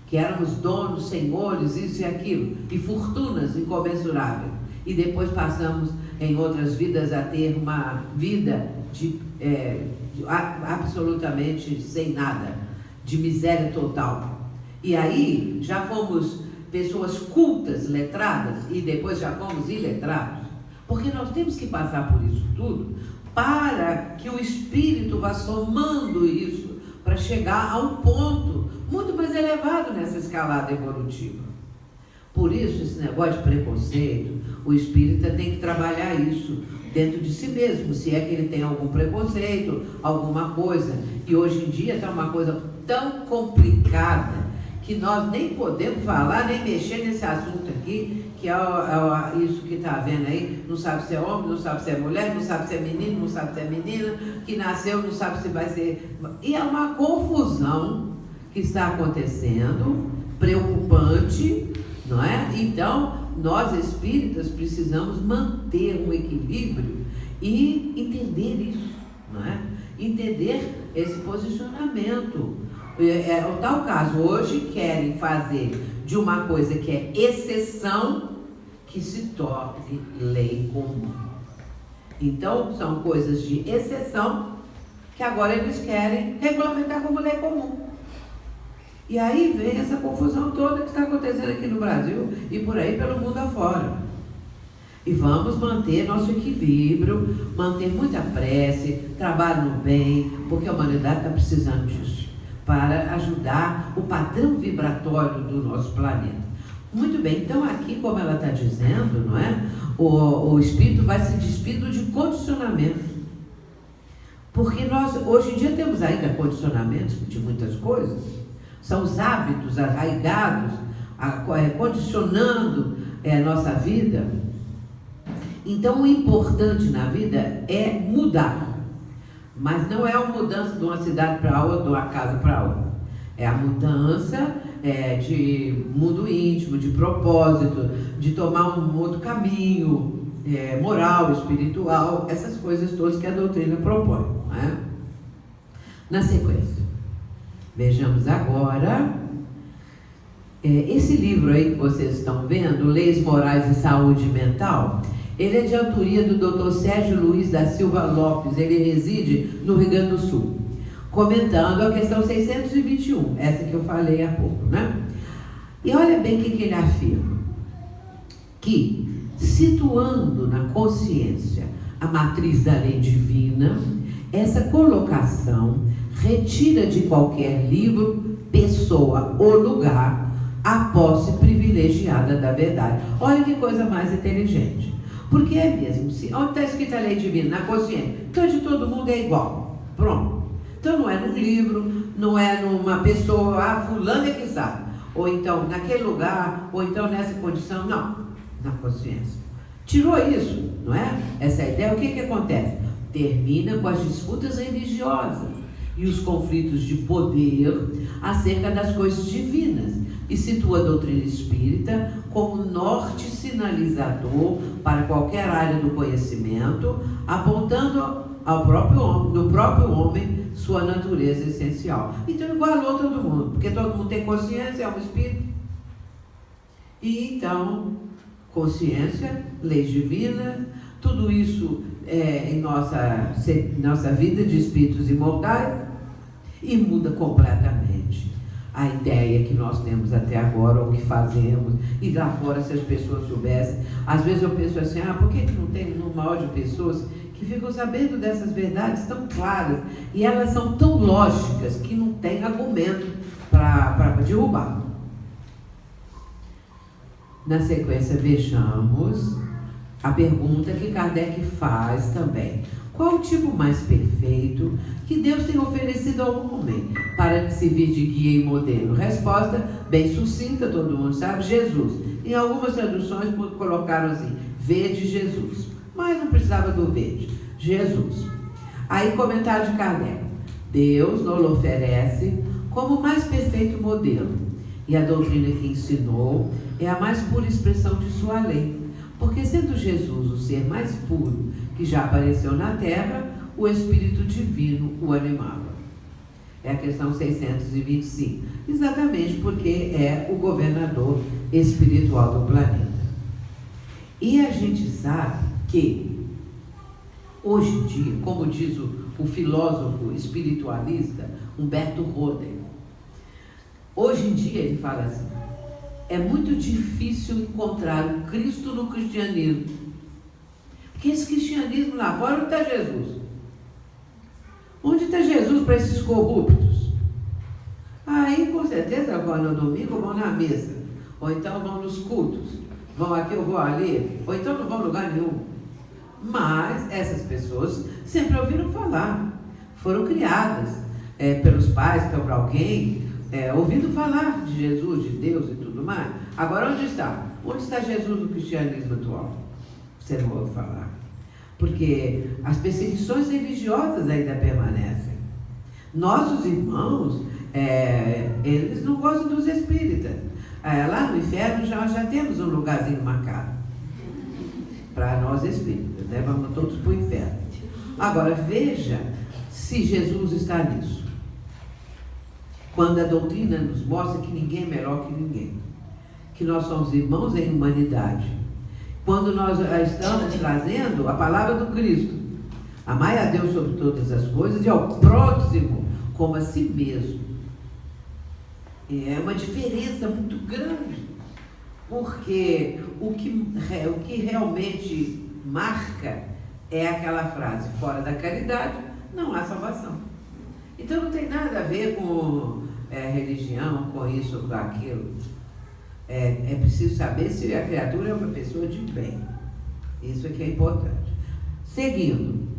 que éramos donos, senhores, isso e aquilo, e fortunas incomensuráveis. E depois passamos em outras vidas a ter uma vida absolutamente sem nada, de miséria total. E aí já fomos pessoas cultas, letradas, e depois já fomos iletrados. Porque nós temos que passar por isso tudo para que o Espírito vá somando isso para chegar a um ponto muito mais elevado nessa escalada evolutiva. Por isso, esse negócio de preconceito, o espírita tem que trabalhar isso dentro de si mesmo, se é que ele tem algum preconceito, alguma coisa. E hoje em dia está uma coisa tão complicada que nós nem podemos falar, nem mexer nesse assunto aqui, que é isso que está vendo aí, não sabe se é homem, não sabe se é mulher, não sabe se é menino, não sabe se é menina, que nasceu, não sabe se vai ser... E é uma confusão que está acontecendo, preocupante, não é? Então, nós espíritas precisamos manter um equilíbrio e entender isso, não é? Entender esse posicionamento. É o tal caso, hoje querem fazer de uma coisa que é exceção que se torne lei comum. Então, são coisas de exceção que agora eles querem regulamentar como lei comum. E aí vem essa confusão toda que está acontecendo aqui no Brasil e por aí pelo mundo afora. E vamos manter nosso equilíbrio, manter muita prece, trabalho no bem, porque a humanidade está precisando disso, para ajudar o padrão vibratório do nosso planeta. Muito bem, então aqui, como ela está dizendo, não é? O espírito vai se despindo de condicionamentos. Porque nós, hoje em dia, temos ainda condicionamentos de muitas coisas. São os hábitos arraigados, condicionando a nossa vida. Então, o importante na vida é mudar. Mas não é uma mudança de uma cidade para outra, de uma casa para outra. É a mudança de mundo íntimo, de propósito, de tomar um outro caminho, moral, espiritual, essas coisas todas que a doutrina propõe. Não é? Na sequência, vejamos agora, esse livro aí que vocês estão vendo, Leis Morais e Saúde Mental, ele é de autoria do Dr. Sérgio Luiz da Silva Lopes, ele reside no Rio Grande do Sul, comentando a questão 621, essa que eu falei há pouco, né? E olha bem o que ele afirma, que situando na consciência a matriz da lei divina, essa colocação retira de qualquer livro, pessoa ou lugar a posse privilegiada da verdade. Olha que coisa mais inteligente. Porque é mesmo, onde está escrita a lei divina? Na consciência. Então de todo mundo é igual. Pronto. Então não é num livro, não é numa pessoa, fulano é que sabe. Ou então naquele lugar, ou então nessa condição. Não, na consciência. Tirou isso, não é? Essa ideia, o que acontece? Termina com as disputas religiosas e os conflitos de poder acerca das coisas divinas e situa a doutrina espírita como norte sinalizador para qualquer área do conhecimento, apontando ao próprio homem, no próprio homem, sua natureza essencial. Então igualou todo mundo, porque todo mundo tem consciência, é um espírito. E então, consciência, leis divinas, tudo isso em nossa vida de espíritos imortais, e muda completamente a ideia que nós temos até agora, o que fazemos, e lá fora, se as pessoas soubessem. Às vezes eu penso assim, por que não tem um mal de pessoas que ficam sabendo dessas verdades tão claras, e elas são tão lógicas que não tem argumento para derrubar. Na sequência, vejamos a pergunta que Kardec faz também. Qual o tipo mais perfeito que Deus tem oferecido ao homem para servir de guia e modelo? Resposta bem sucinta, todo mundo sabe, Jesus. Em algumas traduções colocaram assim, vede Jesus. Mas não precisava do verde, Jesus. Aí comentário de Kardec. Deus nos oferece como mais perfeito modelo. E a doutrina que ensinou é a mais pura expressão de sua lei. Porque sendo Jesus o ser mais puro que já apareceu na terra, o Espírito Divino o animava. É a questão 625. Exatamente porque é o governador espiritual do planeta. E a gente sabe que, hoje em dia, como diz o filósofo espiritualista Humberto Roden, hoje em dia ele fala assim: é muito difícil encontrar o Cristo no cristianismo. Porque esse cristianismo lá fora, onde está Jesus? Onde está Jesus para esses corruptos? Aí, com certeza, vão no domingo, vão na mesa. Ou então vão nos cultos. Vão aqui, eu vou ali. Ou então não vão em lugar nenhum. Mas essas pessoas sempre ouviram falar. Foram criadas pelos pais, por alguém, ouvindo falar de Jesus, de Deus e tudo mais. Agora, onde está? Onde está Jesus no cristianismo atual? Você não ouve falar. Porque as perseguições religiosas ainda permanecem. Nossos irmãos, eles não gostam dos espíritas. Lá no inferno já temos um lugarzinho marcado para nós espíritas, né? Vamos todos para o inferno. Agora, veja se Jesus está nisso. Quando a doutrina nos mostra que ninguém é melhor que ninguém, que nós somos irmãos em humanidade. Quando nós estamos trazendo a palavra do Cristo, amai a Deus sobre todas as coisas e ao próximo como a si mesmo. É uma diferença muito grande, porque o que realmente marca é aquela frase: fora da caridade não há salvação. Então não tem nada a ver com religião, com isso ou com aquilo. É preciso saber se a criatura é uma pessoa de bem. Isso é que é importante. Seguindo.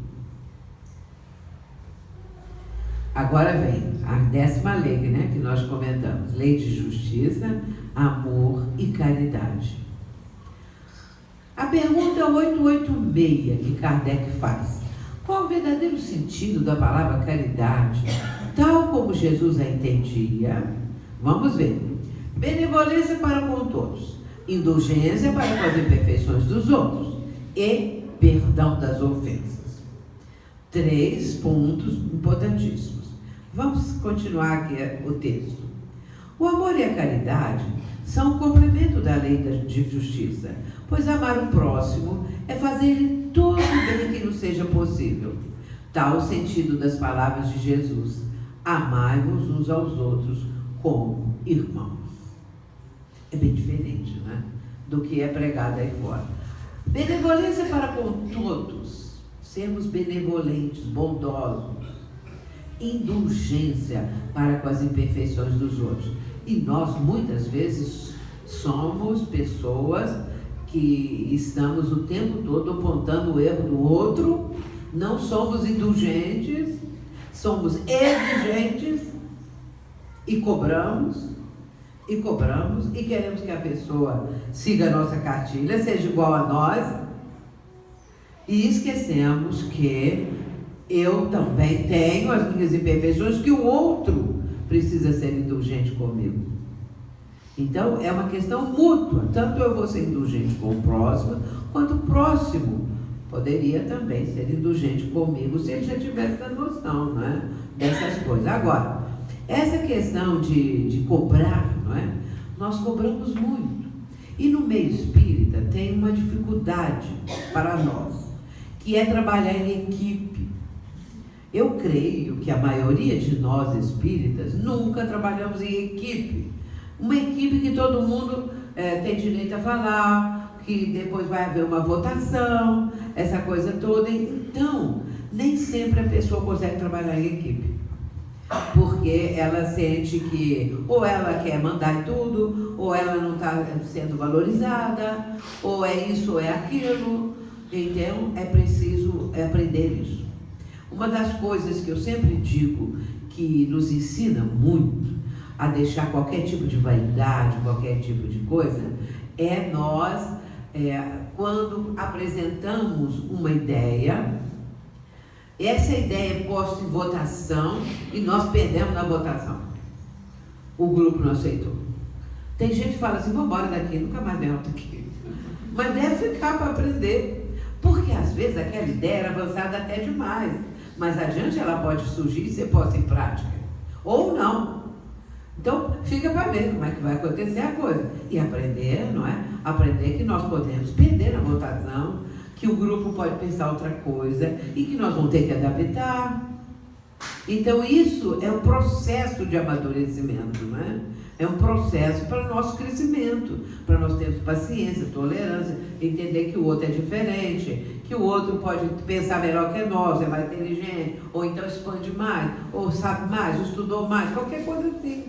Agora vem a 10ª lei, né, que nós comentamos. Lei de justiça, amor e caridade. A pergunta 886 que Kardec faz: qual o verdadeiro sentido da palavra caridade, tal como Jesus a entendia? Vamos ver. Benevolência para com todos, indulgência para com as imperfeições dos outros e perdão das ofensas. 3 pontos importantíssimos. Vamos continuar aqui o texto. O amor e a caridade são um complemento da lei de justiça, pois amar o próximo é fazer-lhe todo o bem que nos seja possível. Tal o sentido das palavras de Jesus: amai-vos uns aos outros como irmãos. É bem diferente, né, do que é pregado aí fora. Benevolência para com todos, sermos benevolentes, bondosos. Indulgência para com as imperfeições dos outros. E nós, muitas vezes, somos pessoas que estamos o tempo todo apontando o erro do outro, não somos indulgentes, somos exigentes e cobramos, e queremos que a pessoa siga a nossa cartilha, seja igual a nós, e esquecemos que eu também tenho as minhas imperfeições, que o outro precisa ser indulgente comigo. Então, é uma questão mútua. Tanto eu vou ser indulgente com o próximo, quanto o próximo poderia também ser indulgente comigo, se ele já tivesse a noção, não é, dessas coisas. Agora, essa questão de cobrar, não é? Nós cobramos muito. E no meio espírita tem uma dificuldade para nós, que é trabalhar em equipe. Eu creio que a maioria de nós espíritas nunca trabalhamos em equipe. Uma equipe que todo mundo tem direito a falar, que depois vai haver uma votação, essa coisa toda. Então, nem sempre a pessoa consegue trabalhar em equipe, porque ela sente que ou ela quer mandar em tudo, ou ela não está sendo valorizada, ou é isso ou é aquilo. Então, é preciso aprender isso. Uma das coisas que eu sempre digo que nos ensina muito a deixar qualquer tipo de vaidade, qualquer tipo de coisa, é nós, quando apresentamos uma ideia, essa ideia é posta em votação e nós perdemos na votação. O grupo não aceitou. Tem gente que fala assim: vamos embora daqui, nunca mais volta aqui. mas deve ficar para aprender, porque às vezes aquela ideia era avançada até demais, mas adiante ela pode surgir e ser posta em prática, ou não. Então fica para ver como é que vai acontecer a coisa, e aprender, não é? Aprender que nós podemos perder na votação, que o grupo pode pensar outra coisa, e que nós vamos ter que adaptar. Então isso é um processo de amadurecimento, não é? É um processo para o nosso crescimento, para nós termos paciência, tolerância, entender que o outro é diferente, que o outro pode pensar melhor que nós, é mais inteligente, ou então expande mais, ou sabe mais, ou estudou mais, qualquer coisa assim.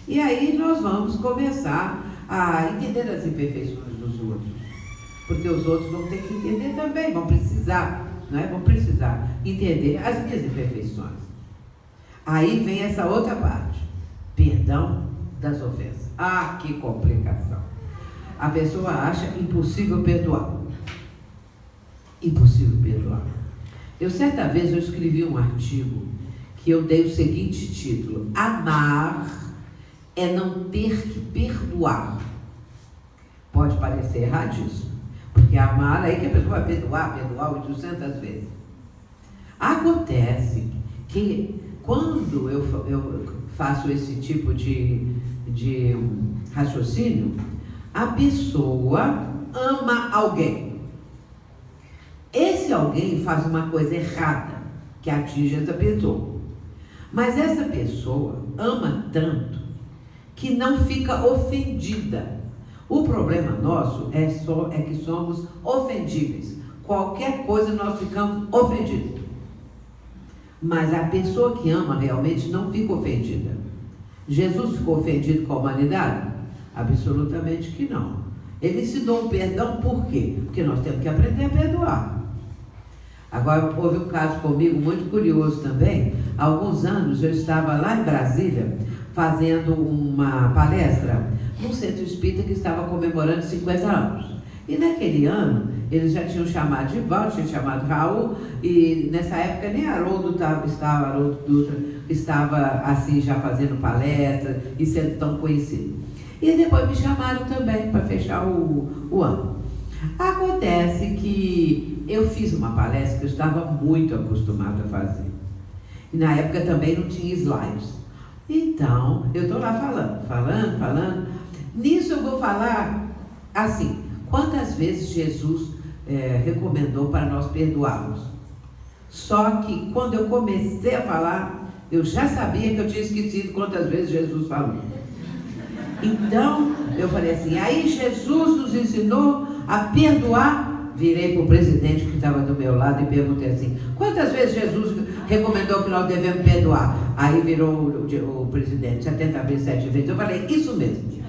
E aí nós vamos começar a entender as imperfeições dos outros, porque os outros vão ter que entender também, vão precisar, não é? Vão precisar entender as minhas imperfeições. Aí vem essa outra parte, perdão das ofensas. Ah, que complicação! A pessoa acha impossível perdoar. Impossível perdoar. Certa vez eu escrevi um artigo que eu dei o seguinte título: Amar é não ter que perdoar. Pode parecer erradíssimo, porque amar é aí que a pessoa vai perdoar 800 vezes. Acontece que quando eu faço esse tipo de raciocínio, a pessoa ama alguém. Esse alguém faz uma coisa errada que atinge essa pessoa. Mas essa pessoa ama tanto que não fica ofendida. O problema nosso é que somos ofendíveis. Qualquer coisa nós ficamos ofendidos. Mas a pessoa que ama realmente não fica ofendida. Jesus ficou ofendido com a humanidade? Absolutamente que não. Ele ensinou um perdão por quê? Porque nós temos que aprender a perdoar. Agora, houve um caso comigo muito curioso também. Há alguns anos eu estava lá em Brasília fazendo uma palestra num centro espírita que estava comemorando 50 anos. E naquele ano, eles já tinham chamado de Valdo, tinham chamado Raul, e nessa época nem Haroldo estava assim já fazendo palestra e sendo tão conhecido. E depois me chamaram também para fechar o ano. Acontece que eu fiz uma palestra que eu estava muito acostumado a fazer. E na época também não tinha slides. Então, eu estou lá falando. Nisso eu vou falar assim, quantas vezes Jesus recomendou para nós perdoarmos. Só que quando eu comecei a falar, eu já sabia que eu tinha esquecido quantas vezes Jesus falou. Então, eu falei assim, aí Jesus nos ensinou a perdoar. Virei para o presidente que estava do meu lado e perguntei assim, quantas vezes Jesus recomendou que nós devemos perdoar? Aí virou o presidente, 70 vezes, 7 vezes. Eu falei, isso mesmo.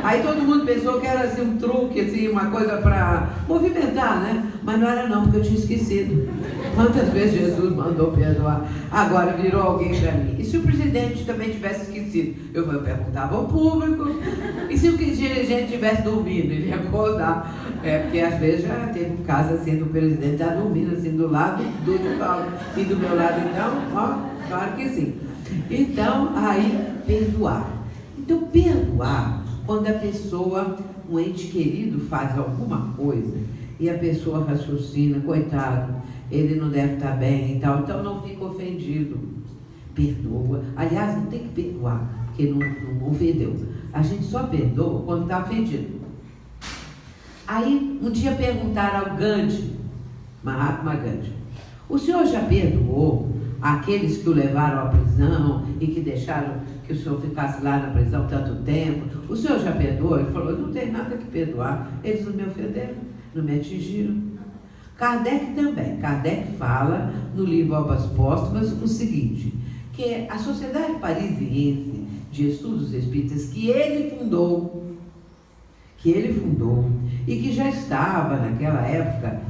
Aí todo mundo pensou que era assim um truque, assim, uma coisa para movimentar, né? Mas não era não, porque eu tinha esquecido. Quantas vezes Jesus mandou perdoar? Agora virou alguém para mim. E se o presidente também tivesse esquecido? Eu perguntava ao público. E se o dirigente tivesse dormido? Ele ia acordar. Porque às vezes já teve um caso assim do presidente já dormindo assim do lado do Paulo. E do meu lado então, ó, claro que sim. Então, aí, perdoar. Então, perdoar, quando a pessoa, um ente querido faz alguma coisa e a pessoa raciocina, coitado, ele não deve estar bem e tal, então não fica ofendido. Perdoa. Aliás, não tem que perdoar, porque não ofendeu. A gente só perdoa quando está ofendido. Aí, um dia perguntaram ao Gandhi, Mahatma Gandhi, o senhor já perdoou aqueles que o levaram à prisão e que deixaram que o senhor ficasse lá na prisão tanto tempo? O senhor já perdoou? Ele falou, não tem nada que perdoar, eles não me ofenderam, não me atingiram. Kardec também, Kardec fala no livro Obras Póstumas o seguinte, que a Sociedade Parisiense de Estudos Espíritas que ele fundou e que já estava naquela época,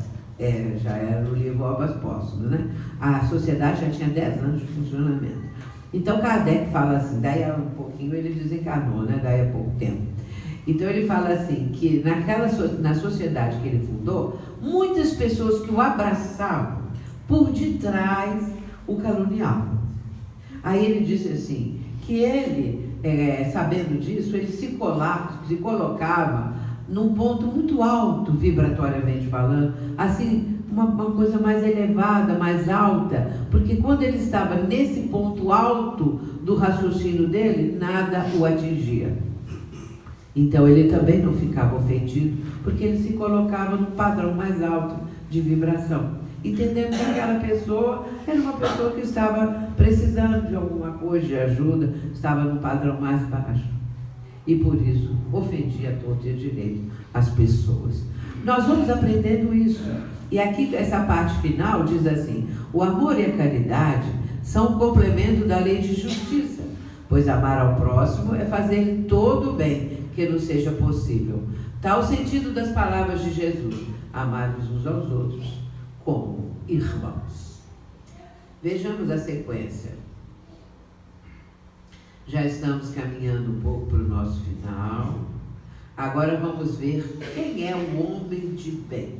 já era no livro Obras Póstumas, né? A sociedade já tinha 10 anos de funcionamento. Então Kardec fala assim, daí a um pouquinho ele desencarnou, né? Daí a pouco tempo. Então ele fala assim, que na sociedade que ele fundou, muitas pessoas que o abraçavam, por detrás o caluniavam. Aí ele disse assim, que ele, sabendo disso, ele se colocava num ponto muito alto, vibratoriamente falando, assim, uma coisa mais elevada, mais alta, porque quando ele estava nesse ponto alto do raciocínio dele, nada o atingia. Então ele também não ficava ofendido, porque ele se colocava no padrão mais alto de vibração, entendendo que aquela pessoa era uma pessoa que estava precisando de alguma coisa, de ajuda, estava no padrão mais baixo. E por isso ofendia a todo e direito as pessoas. Nós vamos aprendendo isso. E aqui, essa parte final diz assim: o amor e a caridade são um complemento da lei de justiça, pois amar ao próximo é fazer todo o bem que nos seja possível. Tal o sentido das palavras de Jesus: amar-nos uns aos outros como irmãos. Vejamos a sequência. Já estamos caminhando um pouco para o nosso final. Agora vamos ver quem é o homem de bem.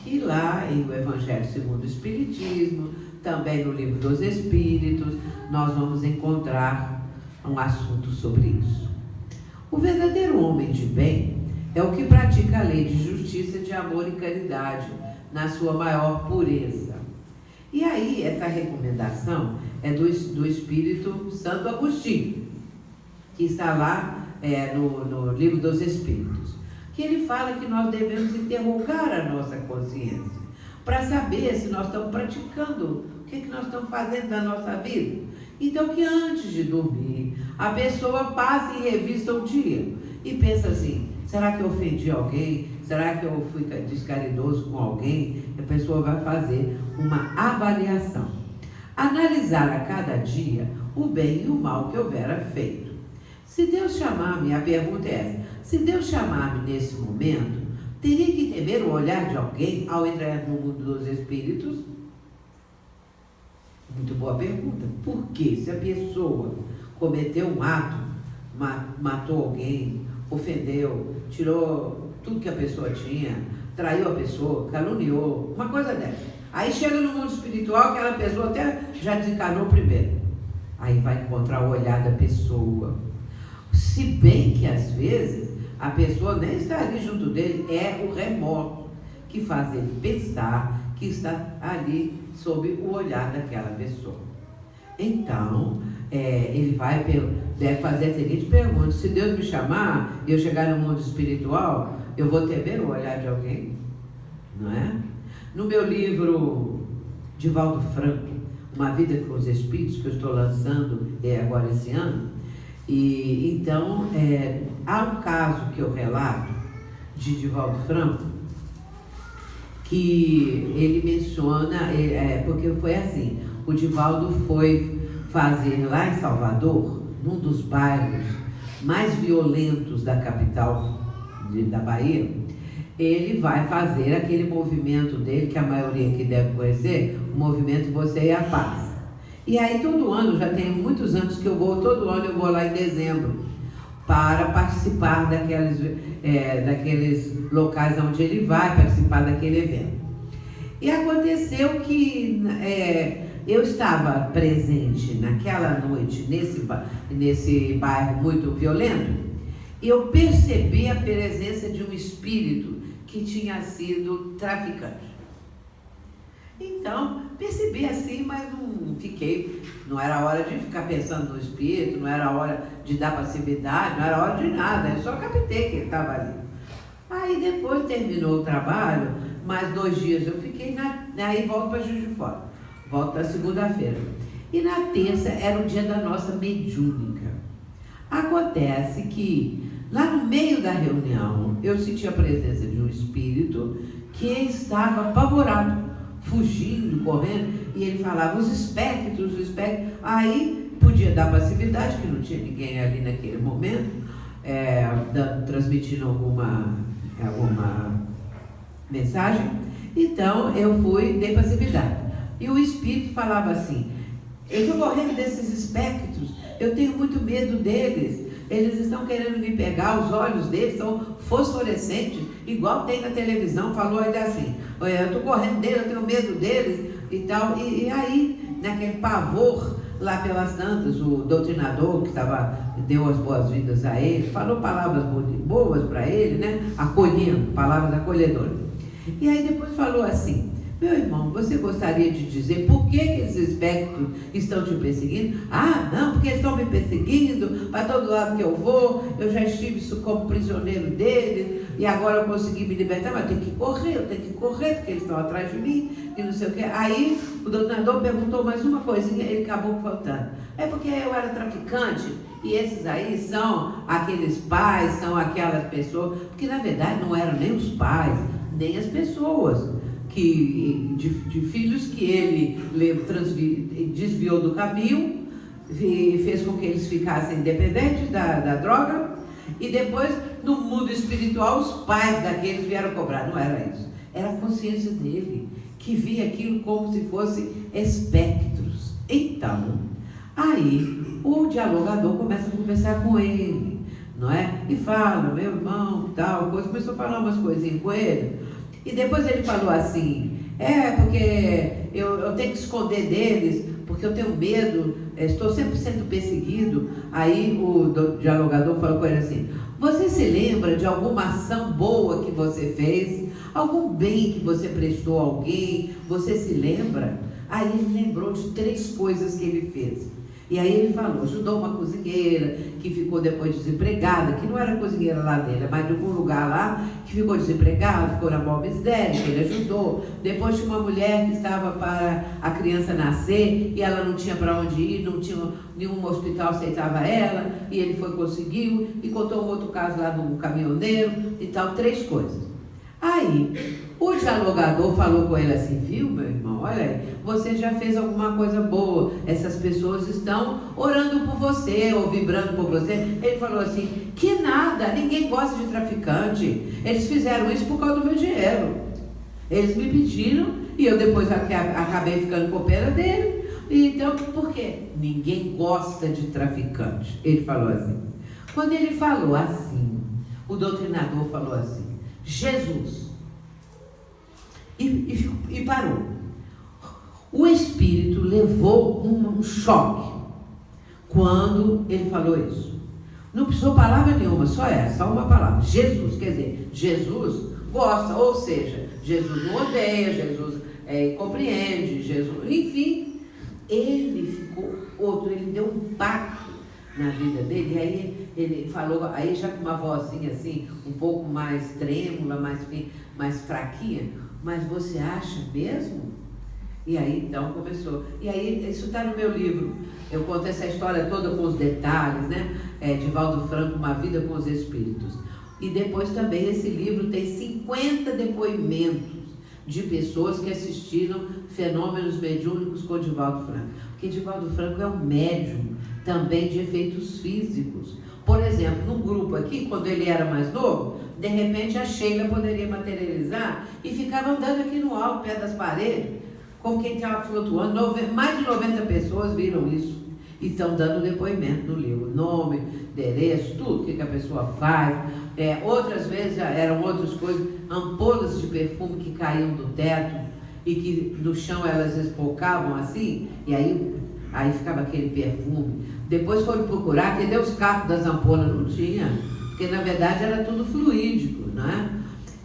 E lá em o Evangelho segundo o Espiritismo, também no Livro dos Espíritos, nós vamos encontrar um assunto sobre isso. O verdadeiro homem de bem é o que pratica a lei de justiça, de amor e caridade na sua maior pureza. E aí, essa recomendação é do Espírito Santo Agostinho, que está lá no Livro dos Espíritos, que ele fala que nós devemos interrogar a nossa consciência para saber se nós estamos praticando, o que nós estamos fazendo da nossa vida. Então, que antes de dormir, a pessoa passe e revista o dia e pensa assim: será que eu ofendi alguém? Será que eu fui descaridoso com alguém? A pessoa vai fazer uma avaliação. Analisar a cada dia o bem e o mal que houver feito. Se Deus chamar-me, a pergunta é essa: se Deus chamar-me nesse momento, teria que temer o olhar de alguém ao entrar no mundo dos espíritos? Muito boa pergunta. Por quê? Se a pessoa cometeu um ato, matou alguém, ofendeu, tirou tudo que a pessoa tinha, traiu a pessoa, caluniou, uma coisa dessa. Aí chega no mundo espiritual, aquela pessoa até já desencarnou primeiro. Aí vai encontrar o olhar da pessoa. Se bem que às vezes a pessoa nem está ali junto dele, é o remorso que faz ele pensar que está ali sob o olhar daquela pessoa. Então, ele deve fazer a seguinte pergunta: se Deus me chamar e eu chegar no mundo espiritual, eu vou temer o olhar de alguém? Não é? No meu livro, Divaldo Franco, Uma Vida com os Espíritos, que eu estou lançando agora esse ano, e então há um caso que eu relato de Divaldo Franco, que ele menciona, porque foi assim: o Divaldo foi fazer lá em Salvador, num dos bairros mais violentos da capital da Bahia, ele vai fazer aquele movimento dele, que a maioria aqui deve conhecer, o movimento Você e a Paz. E aí todo ano, já tem muitos anos que eu vou, todo ano eu vou lá em dezembro, para participar daqueles locais onde ele vai participar daquele evento. E aconteceu que eu estava presente naquela noite, nesse bairro muito violento, e eu percebi a presença de um espírito que tinha sido traficante. Então, percebi assim, mas não era hora de ficar pensando no espírito, não era hora de dar passividade, não era hora de nada, eu só captei que ele estava ali. Aí depois terminou o trabalho, mais 2 dias eu fiquei, aí volto para Juiz de Fora, volto na segunda-feira. E na terça era o dia da nossa mediúnica. Acontece que lá no meio da reunião, eu senti a presença de um espírito que estava apavorado, fugindo, correndo, e ele falava: os espectros. Aí podia dar passividade, que não tinha ninguém ali naquele momento, transmitindo alguma mensagem. Então eu dei passividade. E o espírito falava assim: eu estou correndo desses espectros, eu tenho muito medo deles. Eles estão querendo me pegar, os olhos deles são fosforescentes, igual tem na televisão. Falou ainda assim: eu estou correndo deles, eu tenho medo deles e tal. E aí, naquele pavor, lá pelas tantas, o doutrinador que deu as boas-vindas a ele, falou palavras boas para ele, né? Acolhendo, palavras acolhedoras. E aí depois falou assim: meu irmão, você gostaria de dizer por que esses espectros estão te perseguindo? Ah, não, porque eles estão me perseguindo, para todo lado que eu vou, eu já estive como prisioneiro deles, e agora eu consegui me libertar, mas eu tenho que correr, porque eles estão atrás de mim, e não sei o quê. Aí o doutrinador perguntou mais uma coisinha, ele acabou faltando. É porque eu era traficante, e esses aí são aqueles pais, são aquelas pessoas, porque na verdade não eram nem os pais, nem as pessoas, de filhos que ele desviou do caminho, fez com que eles ficassem dependentes da droga, e depois, no mundo espiritual, os pais daqueles vieram cobrar. Não era isso. Era a consciência dele, que via aquilo como se fossem espectros. Então, aí, o dialogador começa a conversar com ele, não é? E fala: meu irmão, tal coisa. Começou a falar umas coisinhas com ele. E depois ele falou assim: porque eu tenho que esconder deles, porque eu tenho medo, estou sempre sendo perseguido. Aí o dialogador falou com ele assim: você se lembra de alguma ação boa que você fez? Algum bem que você prestou a alguém? Você se lembra? Aí ele lembrou de 3 coisas que ele fez. E aí ele falou: ajudou uma cozinheira que ficou depois desempregada, que não era cozinheira lá dele, mas de algum lugar lá, que ficou desempregada, ficou na maior miséria, que ele ajudou. Depois tinha uma mulher que estava para a criança nascer e ela não tinha para onde ir, não tinha nenhum hospital aceitava ela, e ele conseguiu, e contou um outro caso lá do caminhoneiro e tal, 3 coisas. Aí, o dialogador falou com ele assim: viu, meu irmão, olha aí, você já fez alguma coisa boa, essas pessoas estão orando por você, ou vibrando por você. Ele falou assim: que nada, ninguém gosta de traficante, eles fizeram isso por causa do meu dinheiro, eles me pediram, e eu depois acabei ficando copeira dele, então, por quê? Ninguém gosta de traficante. Ele falou assim. Quando ele falou assim, o doutrinador falou assim: Jesus. E parou. O espírito levou um choque quando ele falou isso. Não precisou palavra nenhuma, só uma palavra: Jesus. Quer dizer, Jesus gosta, ou seja, Jesus não odeia, Jesus compreende, Jesus, enfim, ele ficou outro, ele deu um impacto na vida dele. E aí ele falou, aí já com uma vozinha assim, um pouco mais trêmula, mais fraquinha: mas você acha mesmo? E aí então começou. E aí isso está no meu livro. Eu conto essa história toda com os detalhes, né? Divaldo Franco, Uma Vida com os Espíritos. E depois também esse livro tem 50 depoimentos de pessoas que assistiram fenômenos mediúnicos com Divaldo Franco. Porque Divaldo Franco é um médium também de efeitos físicos. Por exemplo, num grupo aqui, quando ele era mais novo, de repente a Sheila poderia materializar e ficava andando aqui no alto, perto das paredes, como quem estava flutuando. Mais de 90 pessoas viram isso e estão dando depoimento no livro: nome, endereço, tudo que a pessoa faz. Outras vezes eram outras coisas, ampolas de perfume que caíam do teto e que no chão elas espocavam assim, e aí ficava aquele perfume. Depois foram procurar, cadê os capos das ampolas? Não tinha, porque na verdade era tudo fluídico, não é?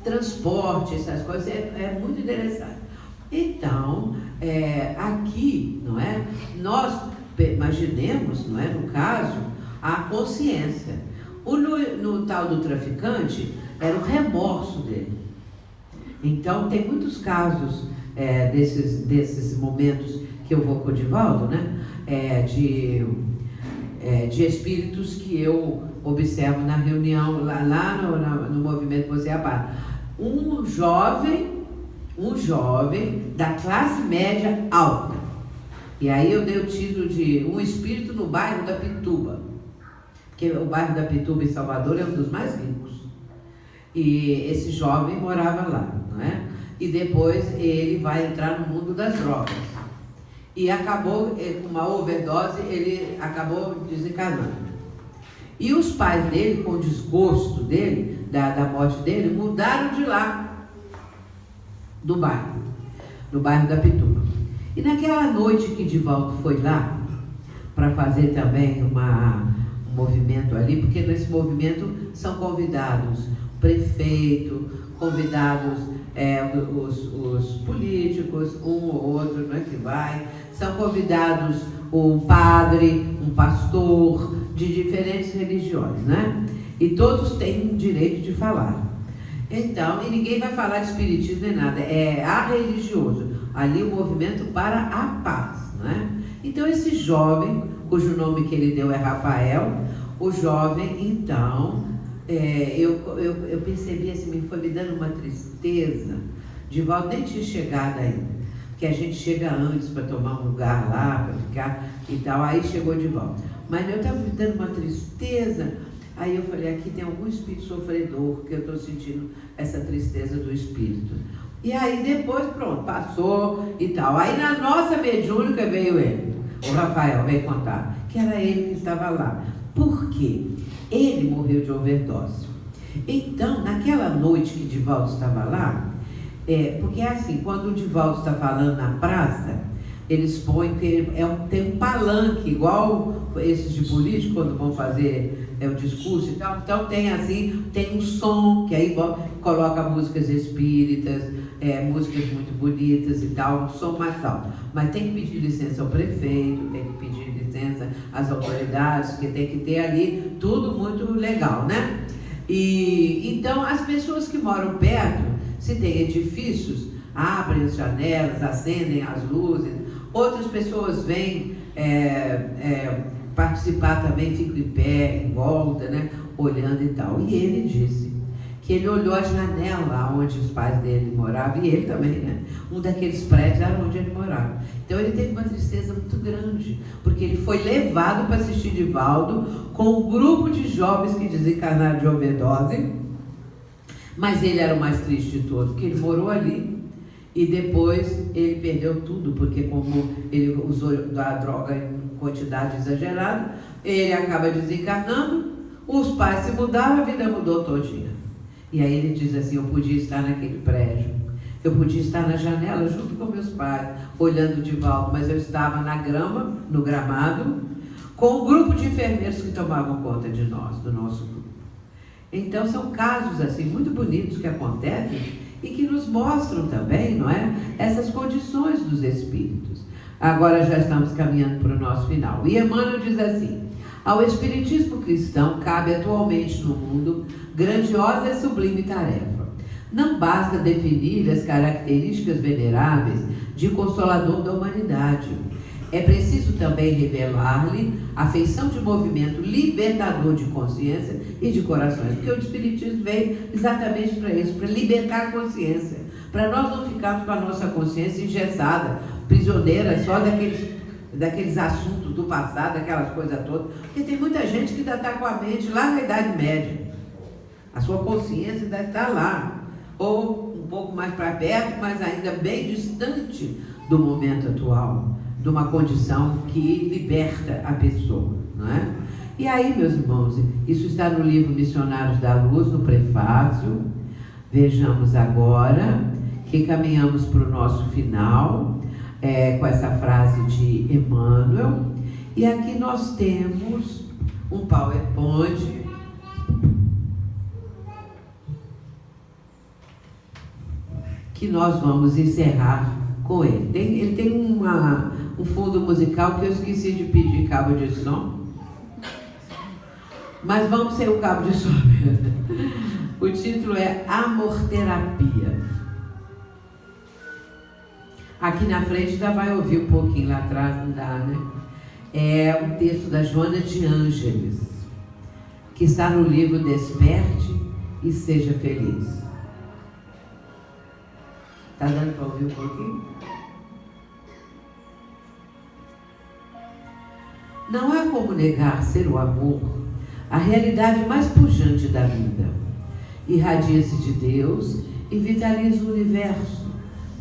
Transporte, essas coisas, é muito interessante. Então, aqui, não é? Nós imaginemos, não é? No caso, a consciência. No tal do traficante, era o remorso dele. Então, tem muitos casos desses momentos que eu vou com o Divaldo, né? De espíritos que eu observo na reunião, lá no movimento Você Abate. Um jovem da classe média alta. E aí eu dei o título de Um Espírito no Bairro da Pituba. Porque o bairro da Pituba em Salvador é um dos mais ricos. E esse jovem morava lá, não é? E depois ele vai entrar no mundo das drogas. E acabou, com uma overdose, ele acabou desencarnando. E os pais dele, com o desgosto dele, da morte dele, mudaram de lá, do bairro, no bairro da Pituba. E naquela noite que Divaldo foi lá, para fazer também um movimento ali, porque nesse movimento são convidados o prefeito, convidados os políticos, um ou outro, não é que vai, são convidados um padre, um pastor de diferentes religiões, né? E todos têm direito de falar. Então, e ninguém vai falar de espiritismo nem nada, é arreligioso, ali o movimento para a paz, né? Então esse jovem, cujo nome que ele deu é Rafael, o jovem, então, eu percebi assim, foi me dando uma tristeza. Divaldo nem tinha chegado ainda, porque a gente chega antes para tomar um lugar lá, para ficar e tal, aí chegou Divaldo. Mas eu estava me dando uma tristeza, aí eu falei, aqui tem algum espírito sofredor, que eu estou sentindo essa tristeza do espírito. E aí depois, pronto, passou e tal. Aí na nossa mediúnica veio ele, o Rafael veio contar, que era ele que estava lá. Por quê? Ele morreu de overdose. Então, naquela noite que Divaldo estava lá, porque é assim, quando o Divaldo está falando na praça, eles põem que tem um palanque, igual esses de político, quando vão fazer o discurso e tal. Então tem assim, tem um som, que aí coloca músicas espíritas, músicas muito bonitas e tal, um som mais alto. Mas tem que pedir licença ao prefeito, tem que pedir licença às autoridades, que tem que ter ali tudo muito legal, né? E então as pessoas que moram perto, se tem edifícios, abrem as janelas, acendem as luzes, outras pessoas vêm participar também, ficam em pé, em volta, né, olhando e tal. E ele disse que ele olhou a janela onde os pais dele moravam, e ele também, né? Um daqueles prédios era onde ele morava. Então ele teve uma tristeza muito grande, porque ele foi levado para assistir Divaldo com um grupo de jovens que desencarnaram de overdose, mas ele era o mais triste de todos, porque ele morou ali e depois ele perdeu tudo, porque como ele usou a droga em quantidade exagerada, ele acaba desencarnando, os pais se mudaram, a vida mudou todinha. E aí ele diz assim, eu podia estar naquele prédio, eu podia estar na janela junto com meus pais, olhando o Divaldo, mas eu estava na grama, no gramado, com um grupo de enfermeiros que tomavam conta de nós, do nosso grupo. Então são casos assim muito bonitos que acontecem e que nos mostram também, não é? Essas condições dos espíritos. Agora já estamos caminhando para o nosso final. E Emmanuel diz assim, ao espiritismo cristão cabe atualmente no mundo grandiosa e sublime tarefa. Não basta definir as características veneráveis de consolador da humanidade. É preciso também revelar-lhe a feição de movimento libertador de consciência e de corações, porque o espiritismo veio exatamente para isso, para libertar a consciência, para nós não ficarmos com a nossa consciência engessada, prisioneira só daqueles assuntos do passado, aquelas coisas todas, porque tem muita gente que ainda está com a mente lá na Idade Média, a sua consciência ainda está lá, ou um pouco mais para perto, mas ainda bem distante do momento atual, de uma condição que liberta a pessoa, não é? E aí, meus irmãos, isso está no livro Missionários da Luz, no prefácio. Vejamos agora que caminhamos para o nosso final, com essa frase de Emmanuel. E aqui nós temos um PowerPoint que nós vamos encerrar com ele. Ele tem um fundo musical que eu esqueci de pedir cabo de som, mas vamos ser o cabo de som mesmo. O título é Amorterapia. Aqui na frente ainda vai ouvir um pouquinho, lá atrás não dá, né? É o texto da Joana de Ângeles, que está no livro Desperte e Seja Feliz. Está dando para ouvir um pouquinho? Não há como negar ser o amor a realidade mais pujante da vida. Irradia-se de Deus e vitaliza o universo,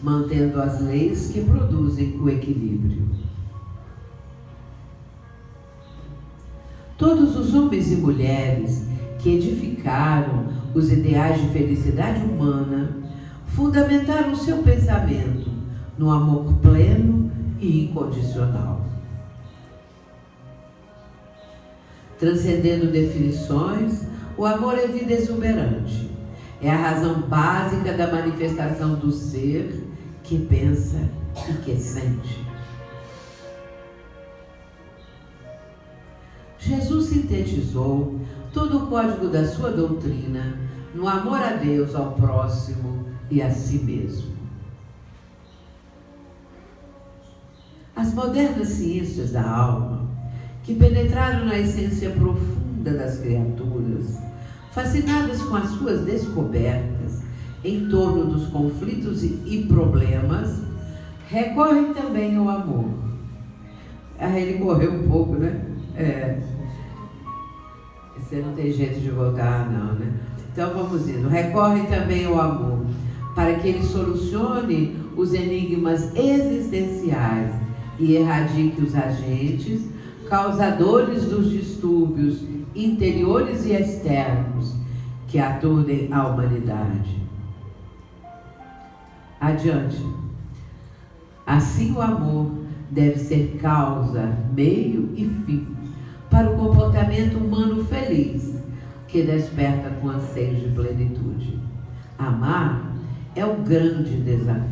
mantendo as leis que produzem o equilíbrio. Todos os homens e mulheres que edificaram os ideais de felicidade humana fundamentaram seu pensamento no amor pleno e incondicional. Transcendendo definições, o amor é vida exuberante. É a razão básica da manifestação do ser que pensa e que sente. Jesus sintetizou todo o código da sua doutrina no amor a Deus, ao próximo e a si mesmo. As modernas ciências da alma, que penetraram na essência profunda das criaturas, fascinadas com as suas descobertas em torno dos conflitos e problemas, recorrem também ao amor. Ele correu um pouco, né? Você não tem jeito de voltar, não, né? Então vamos indo. Recorrem também ao amor, para que ele solucione os enigmas existenciais e erradique os agentes causadores dos distúrbios interiores e externos que aturdem a humanidade. Adiante. Assim o amor deve ser causa, meio e fim para o comportamento humano feliz, que desperta com anseios de plenitude. Amar é o grande desafio.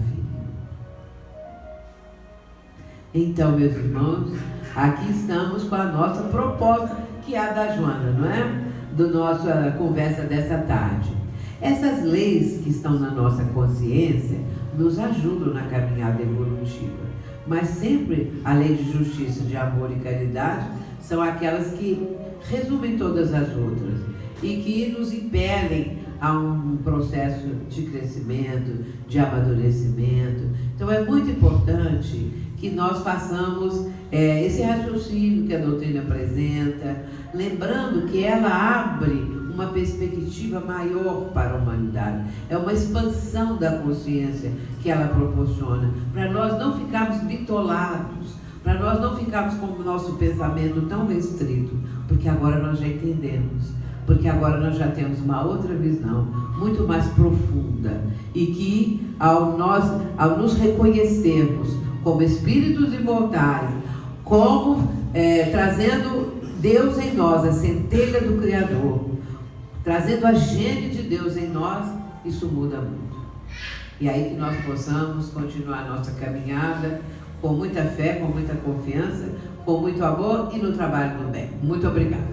Então, meus irmãos, aqui estamos com a nossa proposta, que é a da Joana, não é? Da nossa conversa dessa tarde. Essas leis que estão na nossa consciência nos ajudam na caminhada evolutiva. Mas sempre a lei de justiça, de amor e caridade são aquelas que resumem todas as outras e que nos impelem a um processo de crescimento, de amadurecimento. Então é muito importante que nós façamos esse raciocínio que a doutrina apresenta, lembrando que ela abre uma perspectiva maior para a humanidade. É uma expansão da consciência que ela proporciona, para nós não ficarmos bitolados, para nós não ficarmos com o nosso pensamento tão restrito, porque agora nós já entendemos, porque agora nós já temos uma outra visão, muito mais profunda, e que ao nos reconhecermos como espíritos imortais, como trazendo Deus em nós, a centelha do Criador, trazendo a gênese de Deus em nós, isso muda muito. E aí que nós possamos continuar a nossa caminhada com muita fé, com muita confiança, com muito amor e no trabalho do bem. Muito obrigada.